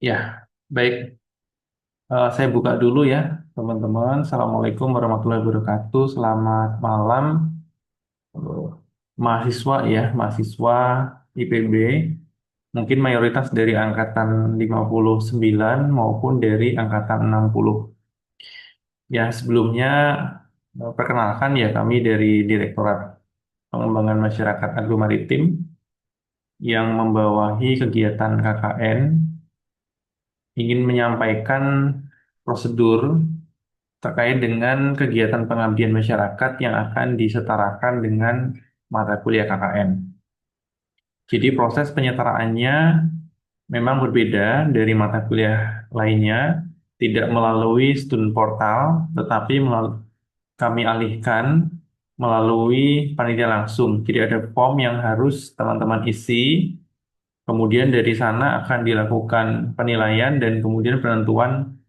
Ya, baik. Saya buka dulu ya, teman-teman. Assalamualaikum warahmatullahi wabarakatuh. Selamat malam, eh, mahasiswa ya, mahasiswa IPB. Mungkin mayoritas dari angkatan 59 maupun dari angkatan 60. Ya, sebelumnya perkenalkan ya, kami dari Direktorat Pengembangan Masyarakat Agromaritim yang membawahi kegiatan KKN ingin menyampaikan prosedur terkait dengan kegiatan pengabdian masyarakat yang akan disetarakan dengan mata kuliah KKN. Jadi proses penyetaraannya memang berbeda dari mata kuliah lainnya, tidak melalui student portal, tetapi kami alihkan melalui panitia langsung. Jadi ada form yang harus teman-teman isi, kemudian dari sana akan dilakukan penilaian dan kemudian penentuan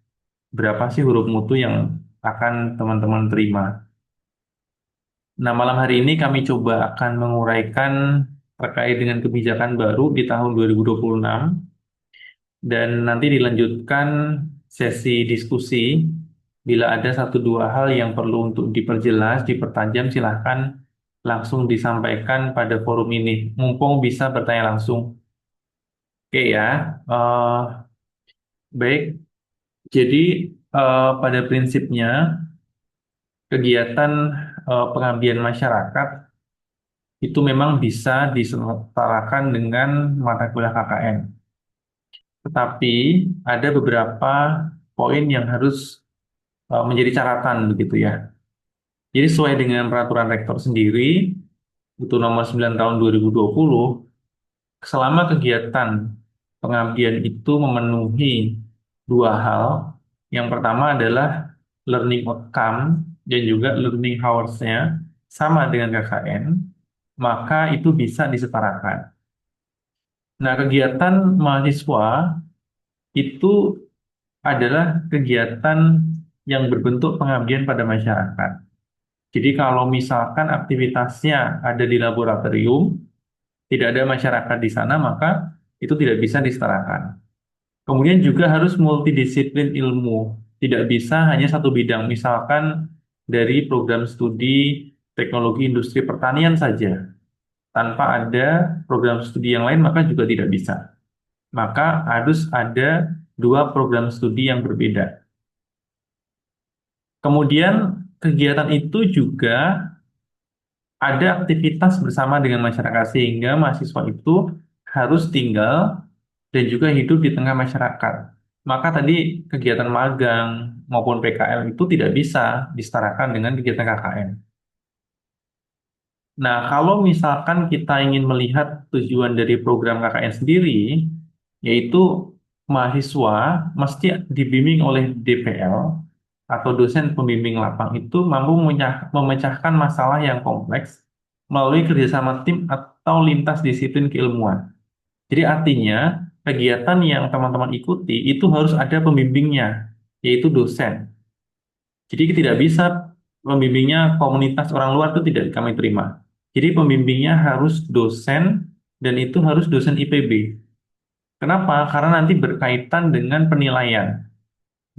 berapa sih huruf mutu yang akan teman-teman terima. Nah, malam hari ini kami coba akan menguraikan terkait dengan kebijakan baru di tahun 2026 dan nanti dilanjutkan sesi diskusi. Bila ada satu dua hal yang perlu untuk diperjelas, dipertajam, silahkan langsung disampaikan pada forum ini. Mumpung bisa bertanya langsung. Oke ya, baik. Jadi pada prinsipnya kegiatan pengabdian masyarakat itu memang bisa disetarakan dengan mata kuliah KKN. Tetapi ada beberapa poin yang harus menjadi catatan begitu ya. Jadi sesuai dengan peraturan rektor sendiri, itu nomor 9 tahun 2020, selama kegiatan pengabdian itu memenuhi dua hal. Yang pertama adalah learning outcome dan juga learning hours-nya sama dengan KKN, maka itu bisa disetarakan. Nah, kegiatan mahasiswa itu adalah kegiatan yang berbentuk pengabdian pada masyarakat. Jadi kalau misalkan aktivitasnya ada di laboratorium, tidak ada masyarakat di sana, maka itu tidak bisa disetarakan. Kemudian juga harus multidisiplin ilmu, tidak bisa hanya satu bidang. Misalkan dari program studi teknologi industri pertanian saja, tanpa ada program studi yang lain, maka juga tidak bisa. Maka harus ada dua program studi yang berbeda. Kemudian kegiatan itu juga ada aktivitas bersama dengan masyarakat sehingga mahasiswa itu harus tinggal dan juga hidup di tengah masyarakat. Maka tadi kegiatan magang maupun PKL itu tidak bisa disetarakan dengan kegiatan KKN. Nah, kalau misalkan kita ingin melihat tujuan dari program KKN sendiri, yaitu mahasiswa mesti dibimbing oleh DPL atau dosen pembimbing lapang itu mampu memecahkan masalah yang kompleks melalui kerjasama tim atau lintas disiplin keilmuan. Jadi artinya kegiatan yang teman-teman ikuti itu harus ada pembimbingnya, yaitu dosen. Jadi tidak bisa pembimbingnya komunitas orang luar itu tidak kami terima. Jadi pembimbingnya harus dosen dan itu harus dosen IPB. Kenapa? Karena nanti berkaitan dengan penilaian,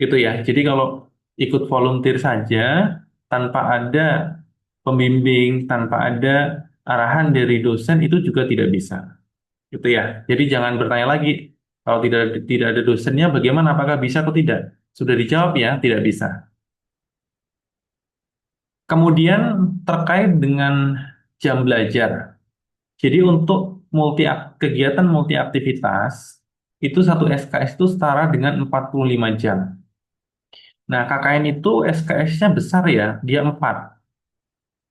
gitu ya. Jadi kalau ikut volunteer saja tanpa ada pembimbing, tanpa ada arahan dari dosen itu juga tidak bisa, gitu ya. Jadi jangan bertanya lagi kalau tidak ada dosennya bagaimana apakah bisa atau tidak? Sudah dijawab ya, tidak bisa. Kemudian terkait dengan jam belajar. Jadi untuk kegiatan multi aktivitas itu satu SKS itu setara dengan 45 jam. Nah, KKN itu SKS-nya besar ya, dia 4.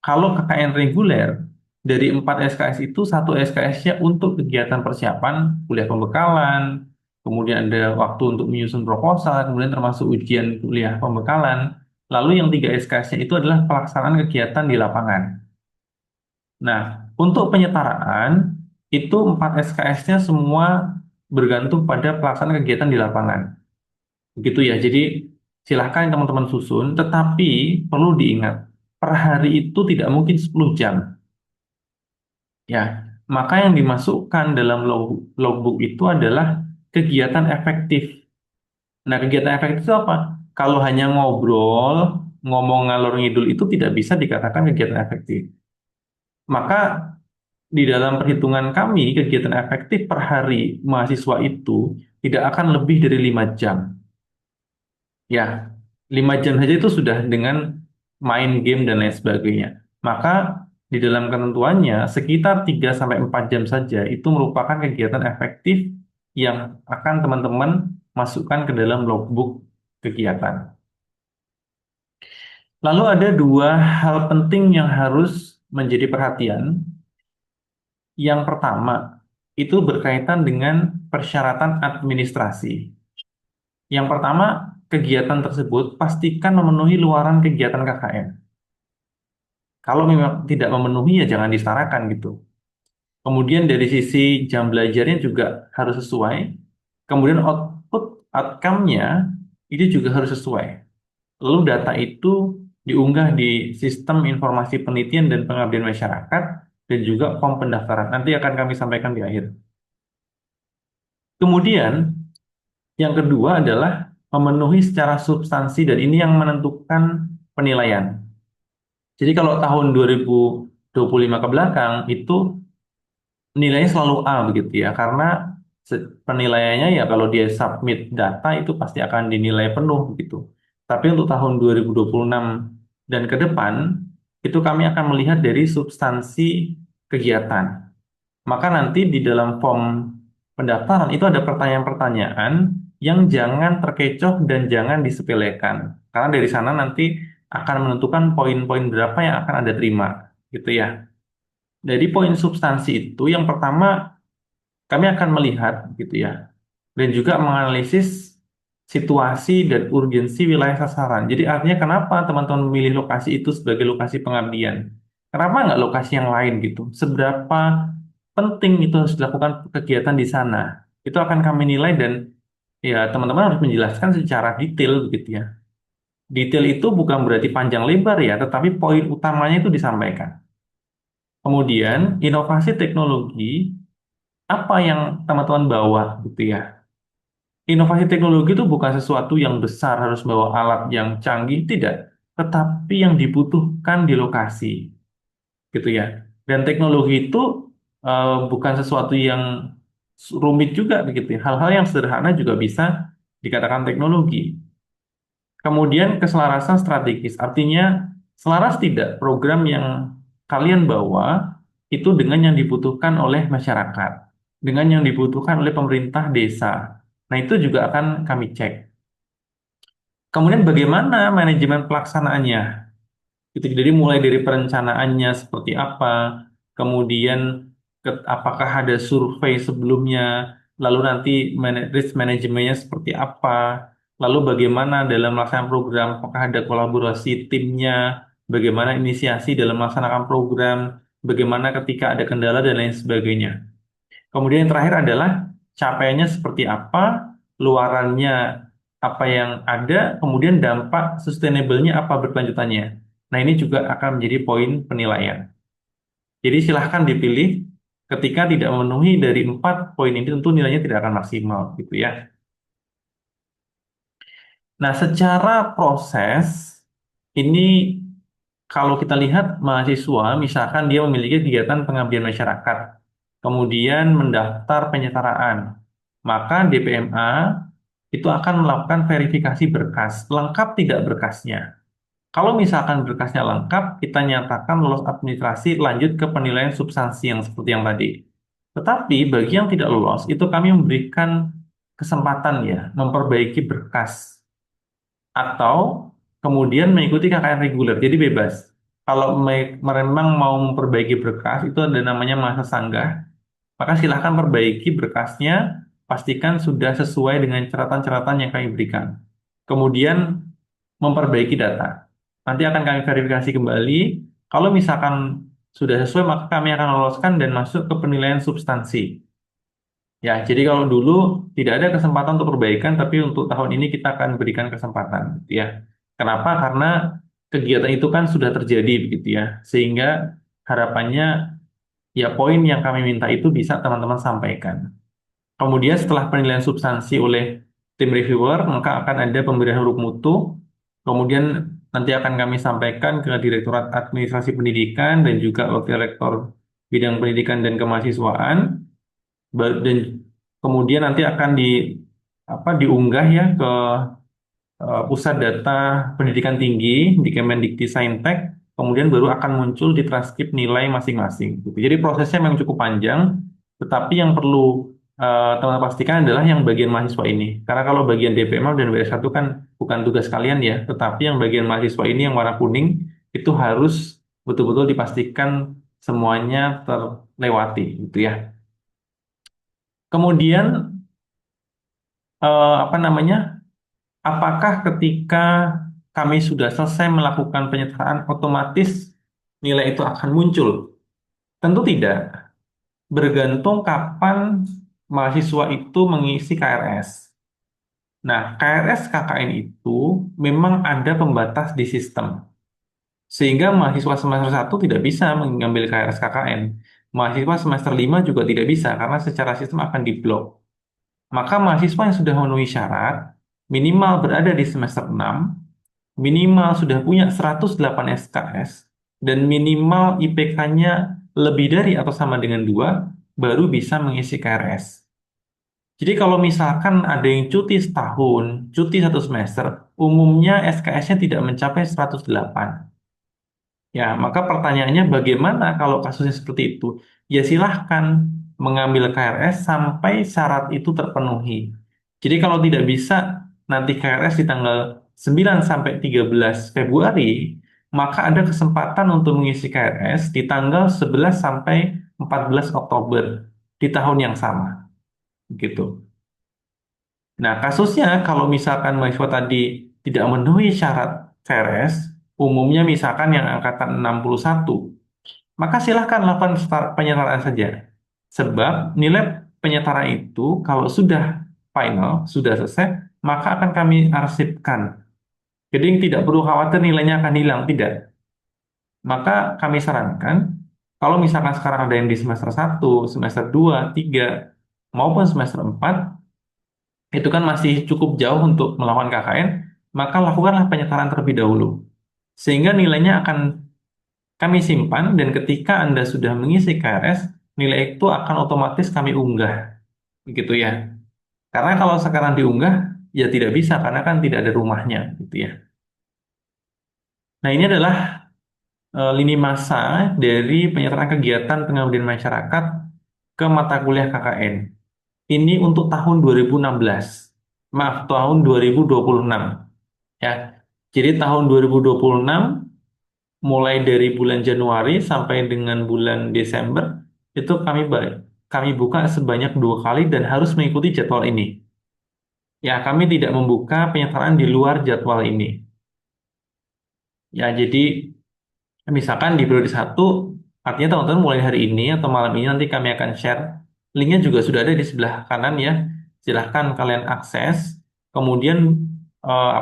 Kalau KKN reguler, dari 4 SKS itu satu SKS-nya untuk kegiatan persiapan, kuliah pembekalan, kemudian ada waktu untuk menyusun proposal, kemudian termasuk ujian kuliah pembekalan. Lalu yang 3 SKS-nya itu adalah pelaksanaan kegiatan di lapangan. Nah, untuk penyetaraan, itu 4 SKS-nya semua bergantung pada pelaksanaan kegiatan di lapangan. Begitu ya, jadi silahkan teman-teman susun, tetapi perlu diingat, per hari itu tidak mungkin 10 jam. Ya, maka yang dimasukkan dalam logbook itu adalah kegiatan efektif. Nah, kegiatan efektif itu apa? Kalau hanya ngobrol, ngomong ngalor ngidul itu tidak bisa dikatakan kegiatan efektif. Maka di dalam perhitungan kami, kegiatan efektif per hari mahasiswa itu tidak akan lebih dari 5 jam. Ya, 5 jam saja itu sudah dengan main game dan lain sebagainya. Maka di dalam ketentuannya sekitar 3 sampai 4 jam saja itu merupakan kegiatan efektif yang akan teman-teman masukkan ke dalam logbook kegiatan. Lalu ada dua hal penting yang harus menjadi perhatian. Yang pertama, itu berkaitan dengan persyaratan administrasi. Yang pertama, kegiatan tersebut pastikan memenuhi luaran kegiatan KKN. Kalau memang tidak memenuhi ya jangan disetarakan gitu. Kemudian dari sisi jam belajarnya juga harus sesuai. Kemudian output outcome-nya itu juga harus sesuai. Lalu data itu diunggah di sistem informasi penelitian dan pengabdian masyarakat dan juga form pendaftaran. Nanti akan kami sampaikan di akhir. Kemudian yang kedua adalah memenuhi secara substansi dan ini yang menentukan penilaian. Jadi kalau tahun 2025 ke belakang itu nilainya selalu A begitu ya, karena penilaiannya ya kalau dia submit data itu pasti akan dinilai penuh begitu. Tapi untuk tahun 2026 dan ke depan itu kami akan melihat dari substansi kegiatan. Maka nanti di dalam form pendaftaran itu ada pertanyaan-pertanyaan yang jangan terkecoh dan jangan disepelekan. Karena dari sana nanti akan menentukan poin-poin berapa yang akan Anda terima, gitu ya. Dari poin substansi itu, yang pertama kami akan melihat, gitu ya, dan juga menganalisis situasi dan urgensi wilayah sasaran. Jadi artinya kenapa teman-teman memilih lokasi itu sebagai lokasi pengabdian? Kenapa nggak lokasi yang lain gitu? Seberapa penting itu harus dilakukan kegiatan di sana? Itu akan kami nilai dan ya teman-teman harus menjelaskan secara detail begitu ya. Detail itu bukan berarti panjang lebar ya, tetapi poin utamanya itu disampaikan. Kemudian inovasi teknologi apa yang teman-teman bawa gitu ya. Inovasi teknologi itu bukan sesuatu yang besar harus bawa alat yang canggih, tidak, tetapi yang dibutuhkan di lokasi, gitu ya. Dan teknologi itu bukan sesuatu yang rumit juga, begitu ya. Hal-hal yang sederhana juga bisa dikatakan teknologi. Kemudian keselarasan strategis, artinya selaras tidak program yang kalian bawa itu dengan yang dibutuhkan oleh masyarakat, dengan yang dibutuhkan oleh pemerintah desa. Nah, itu juga akan kami cek. Kemudian bagaimana manajemen pelaksanaannya? Itu jadi mulai dari perencanaannya seperti apa, kemudian apakah ada survei sebelumnya, lalu nanti risk manajemennya seperti apa, lalu bagaimana dalam melaksanakan program, apakah ada kolaborasi timnya, bagaimana inisiasi dalam melaksanakan program, bagaimana ketika ada kendala dan lain sebagainya. Kemudian yang terakhir adalah capaiannya seperti apa, luarannya apa yang ada, kemudian dampak sustainable-nya apa berkelanjutannya. Nah, ini juga akan menjadi poin penilaian. Jadi silahkan dipilih ketika tidak memenuhi dari 4 poin ini tentu nilainya tidak akan maksimal gitu ya. Nah, secara proses ini kalau kita lihat mahasiswa misalkan dia memiliki kegiatan pengabdian masyarakat, kemudian mendaftar penyetaraan, maka DPMA itu akan melakukan verifikasi berkas, lengkap tidak berkasnya. Kalau misalkan berkasnya lengkap, kita nyatakan lolos administrasi lanjut ke penilaian substansi yang seperti yang tadi. Tetapi bagi yang tidak lolos, itu kami memberikan kesempatan ya, memperbaiki berkas atau kemudian mengikuti KKN reguler. Jadi bebas. Kalau memang mau memperbaiki berkas, itu ada namanya masa sanggah, maka silahkan perbaiki berkasnya, pastikan sudah sesuai dengan catatan-catatan yang kami berikan. Kemudian memperbaiki data. Nanti akan kami verifikasi kembali. Kalau misalkan sudah sesuai, maka kami akan loloskan dan masuk ke penilaian substansi. Ya, jadi kalau dulu tidak ada kesempatan untuk perbaikan, tapi untuk tahun ini kita akan berikan kesempatan, gitu ya. Kenapa? Karena kegiatan itu kan sudah terjadi, begitu ya. Sehingga harapannya ya poin yang kami minta itu bisa teman-teman sampaikan. Kemudian setelah penilaian substansi oleh tim reviewer, maka akan ada pemberian huruf mutu. Kemudian nanti akan kami sampaikan ke Direktorat Administrasi Pendidikan dan juga Wakil Rektor Bidang Pendidikan dan Kemahasiswaan. Dan kemudian nanti akan diunggah ya ke Pusat Data Pendidikan Tinggi di Kemendikti-Saintek, kemudian baru akan muncul di transkrip nilai masing-masing, gitu. Jadi prosesnya memang cukup panjang, tetapi yang perlu teman-teman pastikan adalah yang bagian mahasiswa ini. Karena kalau bagian DPM dan WS1 kan bukan tugas kalian ya, tetapi yang bagian mahasiswa ini yang warna kuning itu harus betul-betul dipastikan semuanya terlewati, gitu ya. Kemudian apa namanya? Apakah ketika kami sudah selesai melakukan penyetaraan, otomatis nilai itu akan muncul? Tentu tidak. Bergantung kapan mahasiswa itu mengisi KRS. Nah, KRS KKN itu memang ada pembatas di sistem. Sehingga mahasiswa semester 1 tidak bisa mengambil KRS KKN. Mahasiswa semester 5 juga tidak bisa karena secara sistem akan diblok. Maka mahasiswa yang sudah memenuhi syarat, minimal berada di semester 6, minimal sudah punya 108 SKS, dan minimal IPK-nya lebih dari atau sama dengan 2, baru bisa mengisi KRS. Jadi kalau misalkan ada yang cuti setahun, cuti 1 semester, umumnya SKS-nya tidak mencapai 108. Ya, maka pertanyaannya bagaimana kalau kasusnya seperti itu? Ya silahkan mengambil KRS sampai syarat itu terpenuhi. Jadi kalau tidak bisa nanti KRS di tanggal 9 sampai 13 Februari, maka ada kesempatan untuk mengisi KRS di tanggal 11 sampai 14 Oktober di tahun yang sama. Gitu. Nah, kasusnya kalau misalkan mahasiswa tadi tidak memenuhi syarat KRS, umumnya misalkan yang angkatan 61, maka silahkan lakukan penyetaraan saja. Sebab nilai penyetaraan itu kalau sudah final, sudah selesai, maka akan kami arsipkan. Jadi tidak perlu khawatir nilainya akan hilang, tidak. Maka kami sarankan, kalau misalkan sekarang ada yang di semester 1, semester 2, 3, maupun semester 4, itu kan masih cukup jauh untuk melakukan KKN, maka lakukanlah penyetaraan terlebih dahulu. Sehingga nilainya akan kami simpan dan ketika Anda sudah mengisi KRS, nilai itu akan otomatis kami unggah. Begitu ya. Karena kalau sekarang diunggah, ya tidak bisa karena kan tidak ada rumahnya gitu ya. Nah, ini adalah lini masa dari penyetaraan kegiatan pengabdian masyarakat ke mata kuliah KKN. Ini untuk tahun 2016. Maaf, tahun 2026 ya. Jadi tahun 2026 mulai dari bulan Januari sampai dengan bulan Desember itu kami buka sebanyak 2 kali dan harus mengikuti jadwal ini. Ya, kami tidak membuka penyetaraan di luar jadwal ini. Ya, jadi misalkan di periode 1, artinya teman-teman mulai hari ini atau malam ini nanti kami akan share. Linknya juga sudah ada di sebelah kanan ya. Silahkan kalian akses. Kemudian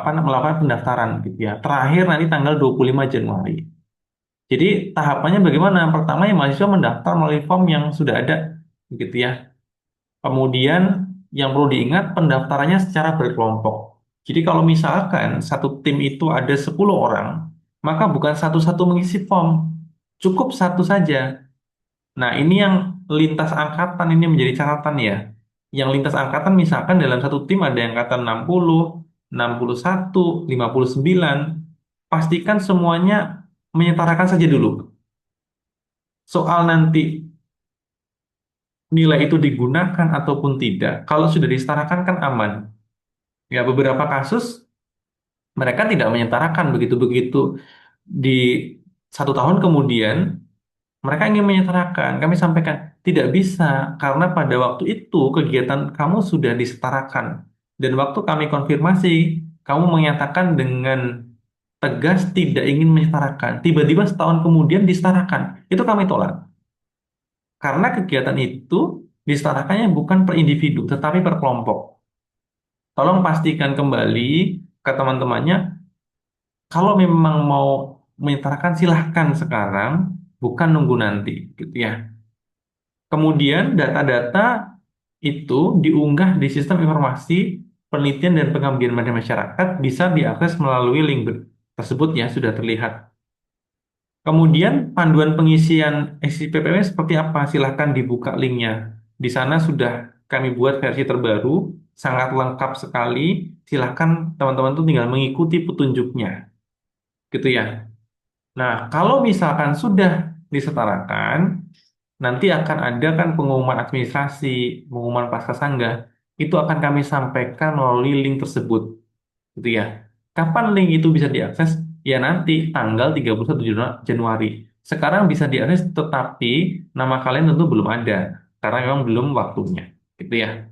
melakukan pendaftaran gitu ya. Terakhir nanti tanggal 25 Januari. Jadi tahapannya bagaimana? Pertama ya mahasiswa mendaftar melalui form yang sudah ada gitu ya. Kemudian yang perlu diingat pendaftarannya secara berkelompok. Jadi kalau misalkan satu tim itu ada 10 orang, maka bukan satu-satu mengisi form, cukup satu saja. Nah, ini yang lintas angkatan ini menjadi catatan ya. Yang lintas angkatan misalkan dalam satu tim ada yang angkatan 60, 61, 59. Pastikan semuanya menyetarakan saja dulu. Soal nanti nilai itu digunakan ataupun tidak, kalau sudah disetarakan kan aman. Ya, beberapa kasus mereka tidak menyetarakan begitu-begitu di 1 tahun kemudian mereka ingin menyetarakan. Kami sampaikan tidak bisa karena pada waktu itu kegiatan kamu sudah disetarakan dan waktu kami konfirmasi kamu menyatakan dengan tegas tidak ingin menyetarakan. Tiba-tiba setahun kemudian disetarakan. Itu kami tolak. Karena kegiatan itu disetarakannya bukan per individu tetapi per kelompok. Tolong pastikan kembali ke teman-temannya, kalau memang mau menyetarakan silahkan sekarang, bukan nunggu nanti, gitu ya. Kemudian data-data itu diunggah di sistem informasi penelitian dan pengabdian pada masyarakat bisa diakses melalui link tersebut ya sudah terlihat. Kemudian panduan pengisian SIPPW seperti apa? Silahkan dibuka linknya. Di sana sudah kami buat versi terbaru, sangat lengkap sekali. Silahkan teman-teman tuh tinggal mengikuti petunjuknya, gitu ya. Nah, kalau misalkan sudah disetarakan, nanti akan ada kan pengumuman administrasi, pengumuman pascasangga, itu akan kami sampaikan melalui link tersebut, gitu ya. Kapan link itu bisa diakses? Ya nanti tanggal 31 Januari. Sekarang bisa diakses, tetapi nama kalian tentu belum ada, karena memang belum waktunya, gitu ya.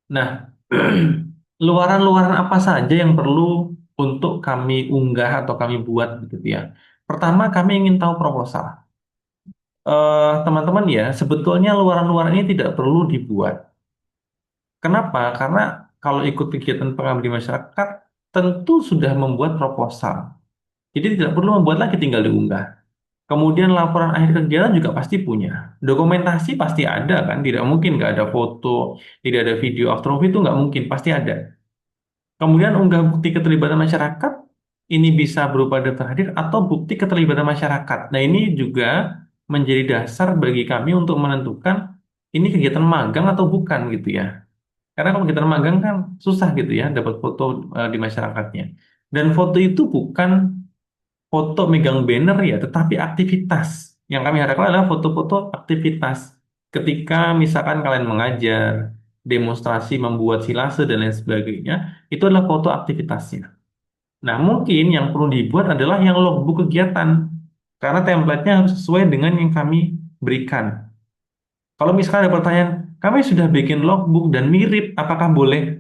Nah, luaran-luaran apa saja yang perlu untuk kami unggah atau kami buat, gitu ya. Pertama, kami ingin tahu proposal. Teman-teman ya, sebetulnya luaran-luaran ini tidak perlu dibuat. Kenapa? Karena kalau ikut kegiatan pengabdi masyarakat, tentu sudah membuat proposal. Jadi tidak perlu membuat lagi, tinggal diunggah. Kemudian laporan akhir kegiatan juga pasti punya. Dokumentasi pasti ada kan? Tidak mungkin nggak ada foto, tidak ada video after movie itu nggak mungkin, pasti ada. Kemudian unggah bukti keterlibatan masyarakat, ini bisa berupa daftar hadir atau bukti keterlibatan masyarakat. Nah, ini juga menjadi dasar bagi kami untuk menentukan ini kegiatan magang atau bukan gitu ya. Karena kalau kegiatan magang kan susah gitu ya dapat foto di masyarakatnya. Dan foto itu bukan foto megang banner ya, tetapi aktivitas. Yang kami harapkan adalah foto-foto aktivitas. Ketika misalkan kalian mengajar, demonstrasi membuat silase dan lain sebagainya, itu adalah foto aktivitasnya. Nah, mungkin yang perlu dibuat adalah yang logbook kegiatan. Karena template-nya harus sesuai dengan yang kami berikan. Kalau misalkan ada pertanyaan, kami sudah bikin logbook dan mirip, apakah boleh?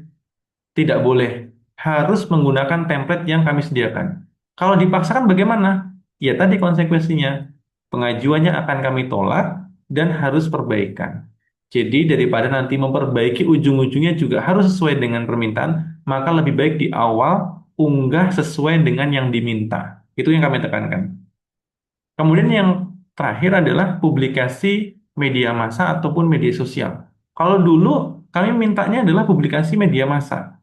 Tidak boleh. Harus menggunakan template yang kami sediakan. Kalau dipaksakan bagaimana? Ya tadi konsekuensinya. Pengajuannya akan kami tolak dan harus perbaikan. Jadi daripada nanti memperbaiki ujung-ujungnya juga harus sesuai dengan permintaan, maka lebih baik di awal unggah sesuai dengan yang diminta. Itu yang kami tekankan. Kemudian yang terakhir adalah publikasi media massa ataupun media sosial. Kalau dulu kami mintanya adalah publikasi media massa.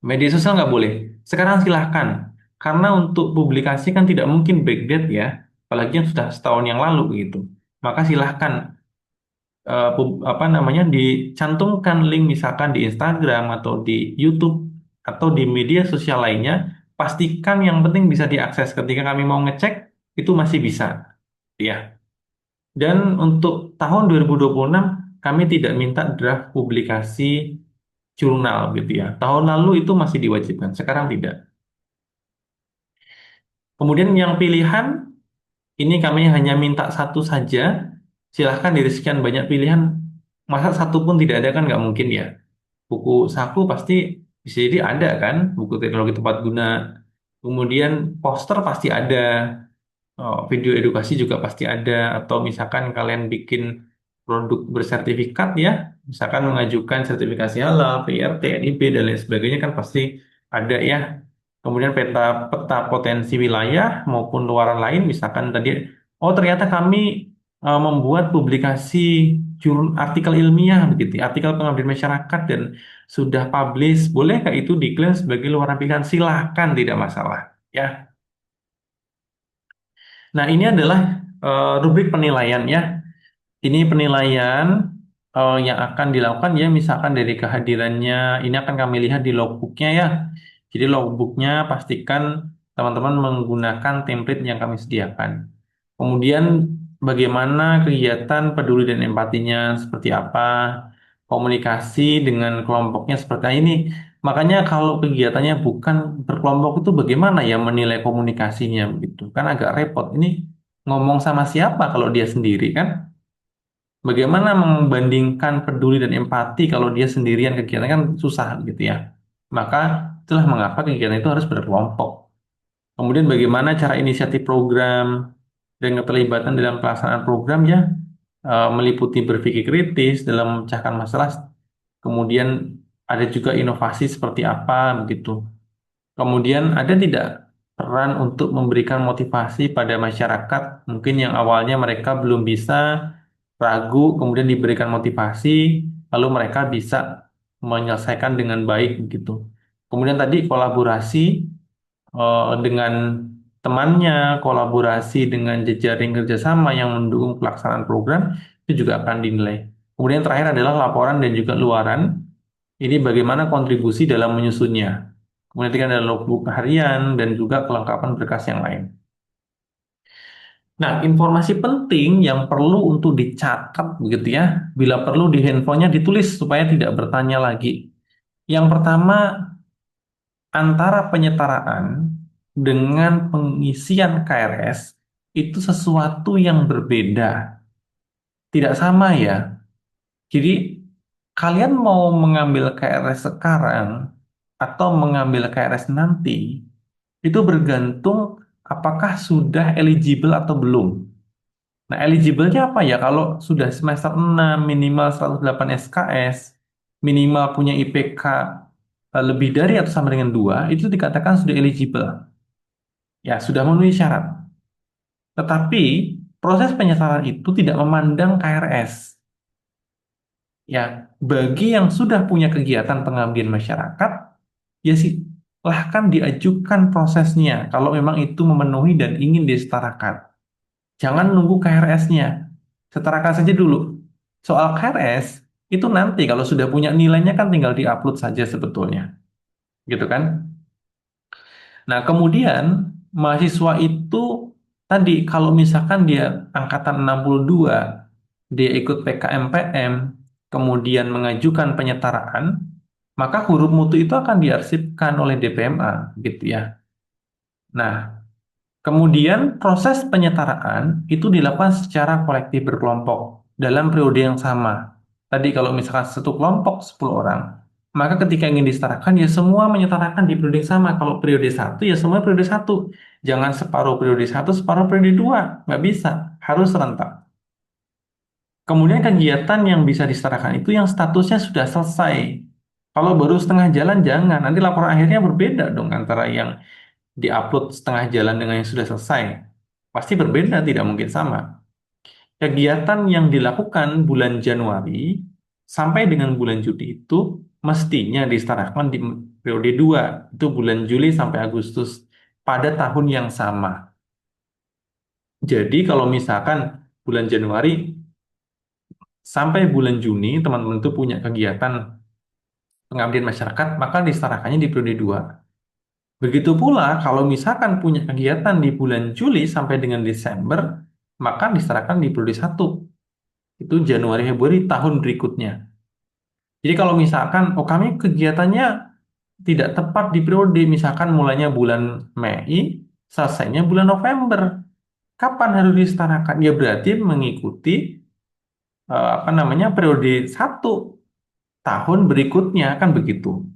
Media sosial nggak boleh. Sekarang silahkan. Karena untuk publikasi kan tidak mungkin backdate ya. Apalagi yang sudah setahun yang lalu begitu. Maka silahkan apa namanya dicantumkan link misalkan di Instagram atau di YouTube atau di media sosial lainnya. Pastikan yang penting bisa diakses ketika kami mau ngecek itu masih bisa. Ya. Dan untuk tahun 2026 kami tidak minta draft publikasi jurnal gitu ya. Tahun lalu itu masih diwajibkan, sekarang tidak. Kemudian yang pilihan ini kami hanya minta satu saja. Silahkan dari sekian banyak pilihan, masa satu pun tidak ada kan nggak mungkin ya. Buku saku pasti bisa jadi ada kan, buku teknologi tepat guna. Kemudian poster pasti ada. Oh, video edukasi juga pasti ada, atau misalkan kalian bikin produk bersertifikat ya, misalkan mengajukan sertifikasi halal, PRT, NIB, dan lain sebagainya kan pasti ada ya. Kemudian peta peta potensi wilayah maupun luaran lain, misalkan tadi, oh ternyata kami membuat publikasi artikel ilmiah begitu, ya, artikel pengabdian masyarakat dan sudah publish, bolehkah itu diklaim sebagai luaran pilihan? Silahkan, tidak masalah. Ya, nah, ini adalah rubrik penilaian ya. Ini penilaian yang akan dilakukan ya, misalkan dari kehadirannya, ini akan kami lihat di logbooknya ya. Jadi logbooknya pastikan teman-teman menggunakan template yang kami sediakan. Kemudian bagaimana kegiatan peduli dan empatinya seperti apa, komunikasi dengan kelompoknya seperti ini. Makanya kalau kegiatannya bukan berkelompok itu bagaimana ya menilai komunikasinya begitu. Kan agak repot. Ini ngomong sama siapa kalau dia sendiri kan? Bagaimana membandingkan peduli dan empati kalau dia sendirian kegiatan kan susah gitu ya. Maka itulah mengapa kegiatan itu harus berkelompok. Kemudian bagaimana cara inisiatif program dan keterlibatan dalam pelaksanaan program ya, meliputi berpikir kritis dalam memecahkan masalah. Kemudian ada juga inovasi seperti apa begitu. Kemudian ada tidak peran untuk memberikan motivasi pada masyarakat mungkin yang awalnya mereka belum bisa ragu, kemudian diberikan motivasi, lalu mereka bisa menyelesaikan dengan baik gitu. Kemudian tadi kolaborasi dengan temannya, kolaborasi dengan jejaring kerjasama yang mendukung pelaksanaan program, itu juga akan dinilai. Kemudian terakhir adalah laporan dan juga luaran. Ini bagaimana kontribusi dalam menyusunnya. Kemudian ketiga ada logbook harian dan juga kelengkapan berkas yang lain. Nah, informasi penting yang perlu untuk dicatat begitu ya, bila perlu di handphonenya ditulis supaya tidak bertanya lagi. Yang pertama, antara penyetaraan dengan pengisian KRS itu sesuatu yang berbeda, tidak sama ya. Jadi, kalian mau mengambil KRS sekarang atau mengambil KRS nanti, itu bergantung apakah sudah eligible atau belum. Nah, eligible-nya apa ya? Kalau sudah semester 6 minimal 108 SKS, minimal punya IPK lebih dari atau sama dengan 2, itu dikatakan sudah eligible. Ya, sudah memenuhi syarat. Tetapi, proses penyesalan itu tidak memandang KRS. Ya, bagi yang sudah punya kegiatan pengabdian masyarakat, ya silahkan diajukan prosesnya kalau memang itu memenuhi dan ingin disetarakan. Jangan nunggu KRS-nya. Setarakan saja dulu. Soal KRS, itu nanti kalau sudah punya nilainya kan tinggal diupload saja sebetulnya. Gitu kan? Nah, kemudian mahasiswa itu tadi kalau misalkan dia angkatan 62, dia ikut PKMPM, kemudian mengajukan penyetaraan, maka huruf mutu itu akan diarsipkan oleh DPMA, gitu ya. Nah, kemudian proses penyetaraan itu dilakukan secara kolektif berkelompok dalam periode yang sama. Tadi kalau misalkan satu kelompok 10 orang, maka ketika ingin disetarakan ya semua menyetarakan di periode yang sama. Kalau periode satu ya semua periode satu. Jangan separuh periode satu, separuh periode dua. Nggak bisa, harus serentak. Kemudian kegiatan yang bisa disetarakan itu yang statusnya sudah selesai. Kalau baru setengah jalan jangan, nanti laporan akhirnya berbeda dong antara yang diupload setengah jalan dengan yang sudah selesai. Pasti berbeda, tidak mungkin sama. Kegiatan yang dilakukan bulan Januari sampai dengan bulan Juli itu mestinya disetarakan di periode 2, itu bulan Juli sampai Agustus pada tahun yang sama. Jadi kalau misalkan bulan Januari sampai bulan Juni teman-teman itu punya kegiatan pengabdian masyarakat, maka disetarakannya di periode 2. Begitu pula kalau misalkan punya kegiatan di bulan Juli sampai dengan Desember, maka diserahkan di periode 1. Itu Januari Februari tahun berikutnya. Jadi kalau misalkan, oh kami kegiatannya tidak tepat di periode, misalkan mulainya bulan Mei, selesainya bulan November. Kapan harus disetarakan? Ya berarti mengikuti apa namanya periode 1 tahun berikutnya, kan begitu.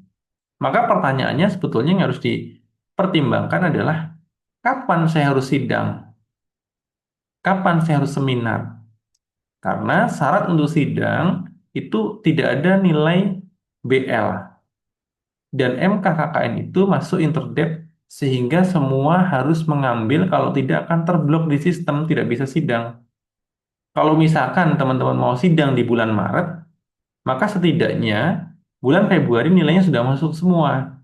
Maka pertanyaannya sebetulnya yang harus dipertimbangkan adalah kapan saya harus sidang? Kapan saya harus seminar? Karena syarat untuk sidang itu tidak ada nilai BL. Dan MKKKN itu masuk interdep sehingga semua harus mengambil, kalau tidak akan terblok di sistem, tidak bisa sidang. Kalau misalkan teman-teman mau sidang di bulan Maret, maka setidaknya bulan Februari nilainya sudah masuk semua.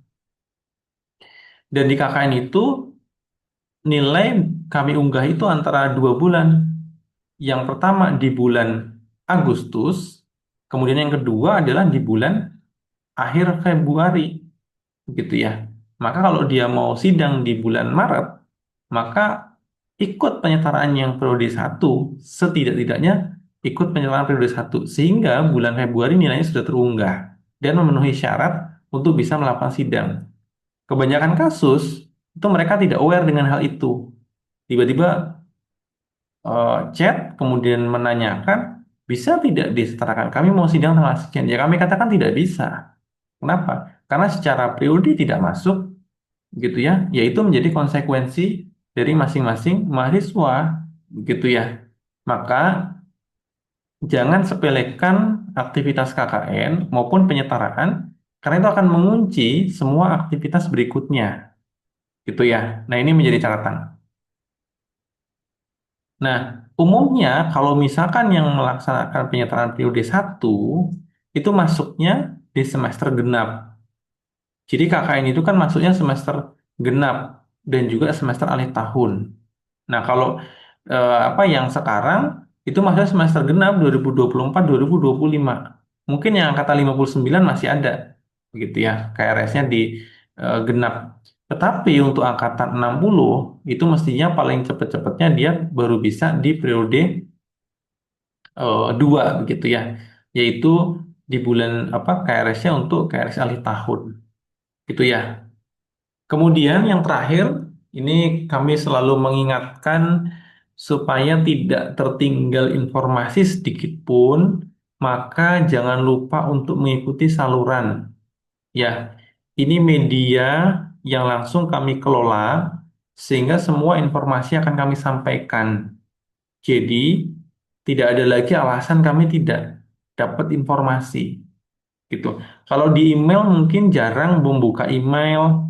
Dan di KKN itu nilai kami unggah itu antara 2 bulan. Yang pertama di bulan Agustus, kemudian yang kedua adalah di bulan akhir Februari, gitu ya. Maka kalau dia mau sidang di bulan Maret, maka ikut penyetaraan yang periode 1, setidak-tidaknya ikut penyetaraan periode 1, sehingga bulan Februari nilainya sudah terunggah dan memenuhi syarat untuk bisa melakukan sidang. Kebanyakan kasus itu mereka tidak aware dengan hal itu. Tiba-tiba chat kemudian menanyakan bisa tidak disetarakan, kami mau sidang tanggal sekian, ya kami katakan tidak bisa. Kenapa? Karena secara periode tidak masuk, gitu ya, yaitu menjadi konsekuensi dari masing-masing mahasiswa, gitu ya. Maka jangan sepelekan aktivitas KKN maupun penyetaraan, karena itu akan mengunci semua aktivitas berikutnya, gitu ya. Nah, ini menjadi catatan. Nah, umumnya kalau misalkan yang melaksanakan penyertaan periode satu itu masuknya di semester genap. Jadi KKN itu kan masuknya semester genap dan juga semester akhir tahun. Nah, kalau apa yang sekarang itu masuk semester genap 2024-2025. Mungkin yang angkatan 59 masih ada begitu ya, KRS-nya di genap. Tetapi untuk angkatan 60 itu mestinya paling cepat-cepatnya dia baru bisa di periode 2 begitu ya. Yaitu di bulan apa KRS-nya untuk KRS akhir tahun. Gitu ya. Kemudian yang terakhir, ini kami selalu mengingatkan supaya tidak tertinggal informasi sedikit pun, maka jangan lupa untuk mengikuti saluran. Ya, ini media yang langsung kami kelola, sehingga semua informasi akan kami sampaikan. Jadi, tidak ada lagi alasan kami tidak dapat informasi. Gitu. Kalau di email mungkin jarang membuka email,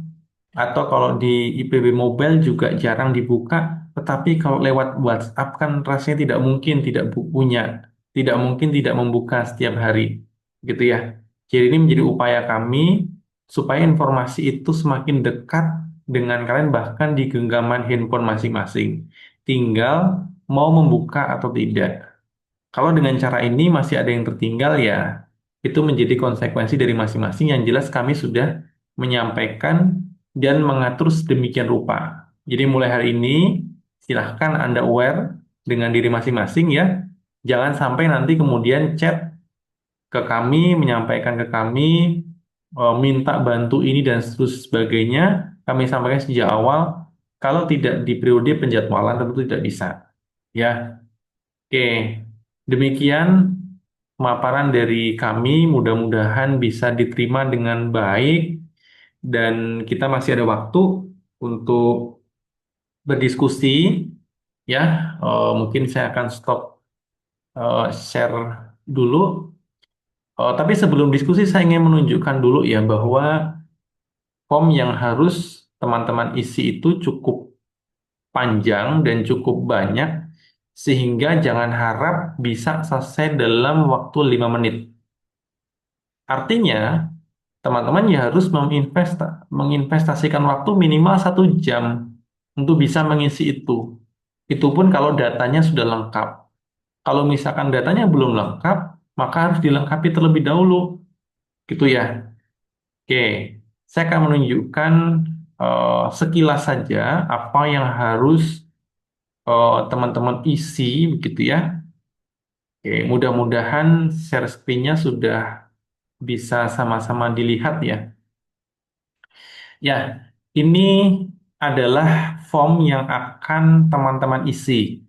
atau kalau di IPB Mobile juga jarang dibuka, tetapi kalau lewat WhatsApp kan rasanya tidak mungkin tidak punya, tidak mungkin tidak membuka setiap hari, gitu ya. Jadi ini menjadi upaya kami supaya informasi itu semakin dekat dengan kalian bahkan di genggaman handphone masing-masing. Tinggal mau membuka atau tidak. Kalau dengan cara ini masih ada yang tertinggal ya, itu menjadi konsekuensi dari masing-masing. Yang jelas kami sudah menyampaikan dan mengatur sedemikian rupa. Jadi mulai hari ini silahkan Anda aware dengan diri masing-masing ya. Jangan sampai nanti kemudian chat ke kami, menyampaikan ke kami, minta bantu ini dan sebagainya. Kami sampaikan sejak awal, kalau tidak di periode penjadwalan tentu tidak bisa. Ya, oke. Demikian pemaparan dari kami, mudah-mudahan bisa diterima dengan baik dan kita masih ada waktu untuk berdiskusi ya. Mungkin saya akan stop share dulu. Tapi sebelum diskusi saya ingin menunjukkan dulu ya bahwa form yang harus teman-teman isi itu cukup panjang dan cukup banyak sehingga jangan harap bisa selesai dalam waktu 5 menit. Artinya, teman-teman ya harus menginvestasikan waktu minimal 1 jam untuk bisa mengisi itu. Itu pun kalau datanya sudah lengkap. Kalau misalkan datanya belum lengkap, maka harus dilengkapi terlebih dahulu. Gitu ya. Oke, saya akan menunjukkan sekilas saja apa yang harus teman-teman isi, begitu ya. Oke, mudah-mudahan share screen-nya sudah bisa sama-sama dilihat ya. Ya, ini adalah form yang akan teman-teman isi.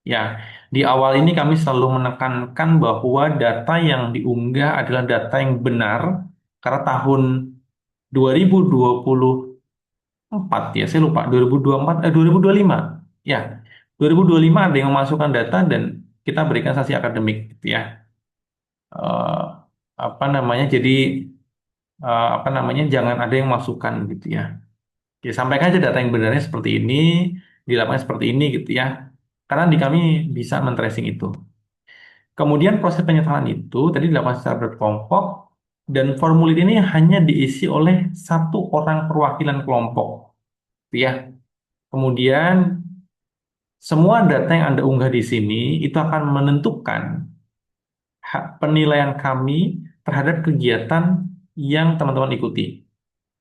Ya, di awal ini kami selalu menekankan bahwa data yang diunggah adalah data yang benar karena tahun 2024 ya, saya lupa 2024 2025. Ya, 2025 ada yang memasukkan data dan kita berikan sanksi akademik gitu ya. Eh, apa namanya? Jadi apa namanya? Jangan ada yang masukkan gitu ya. Ya, sampaikan aja data yang benarnya seperti ini, di lapangan seperti ini gitu ya. Karena di kami bisa men-tracing itu. Kemudian proses penyertaan itu tadi dilakukan secara berkelompok dan formulir ini hanya diisi oleh satu orang perwakilan kelompok, gitu ya. Kemudian semua data yang Anda unggah di sini itu akan menentukan hak penilaian kami terhadap kegiatan yang teman-teman ikuti.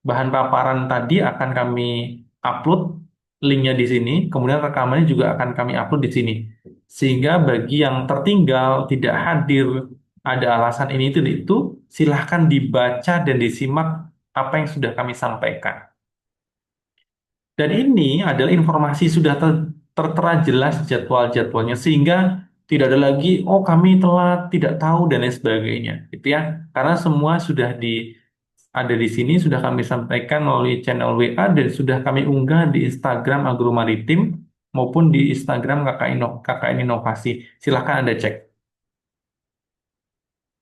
Bahan paparan tadi akan kami upload linknya di sini, kemudian rekamannya juga akan kami upload di sini. Sehingga bagi yang tertinggal, tidak hadir, ada alasan ini itu, silahkan dibaca dan disimak apa yang sudah kami sampaikan. Dan ini adalah informasi sudah tertera jelas jadwal-jadwalnya, sehingga tidak ada lagi, oh kami telat, tidak tahu, dan lain sebagainya. Gitu ya. Karena semua sudah ada di sini, sudah kami sampaikan melalui channel WA dan sudah kami unggah di Instagram Agromaritim maupun di Instagram KKN Inovasi. Silahkan Anda cek.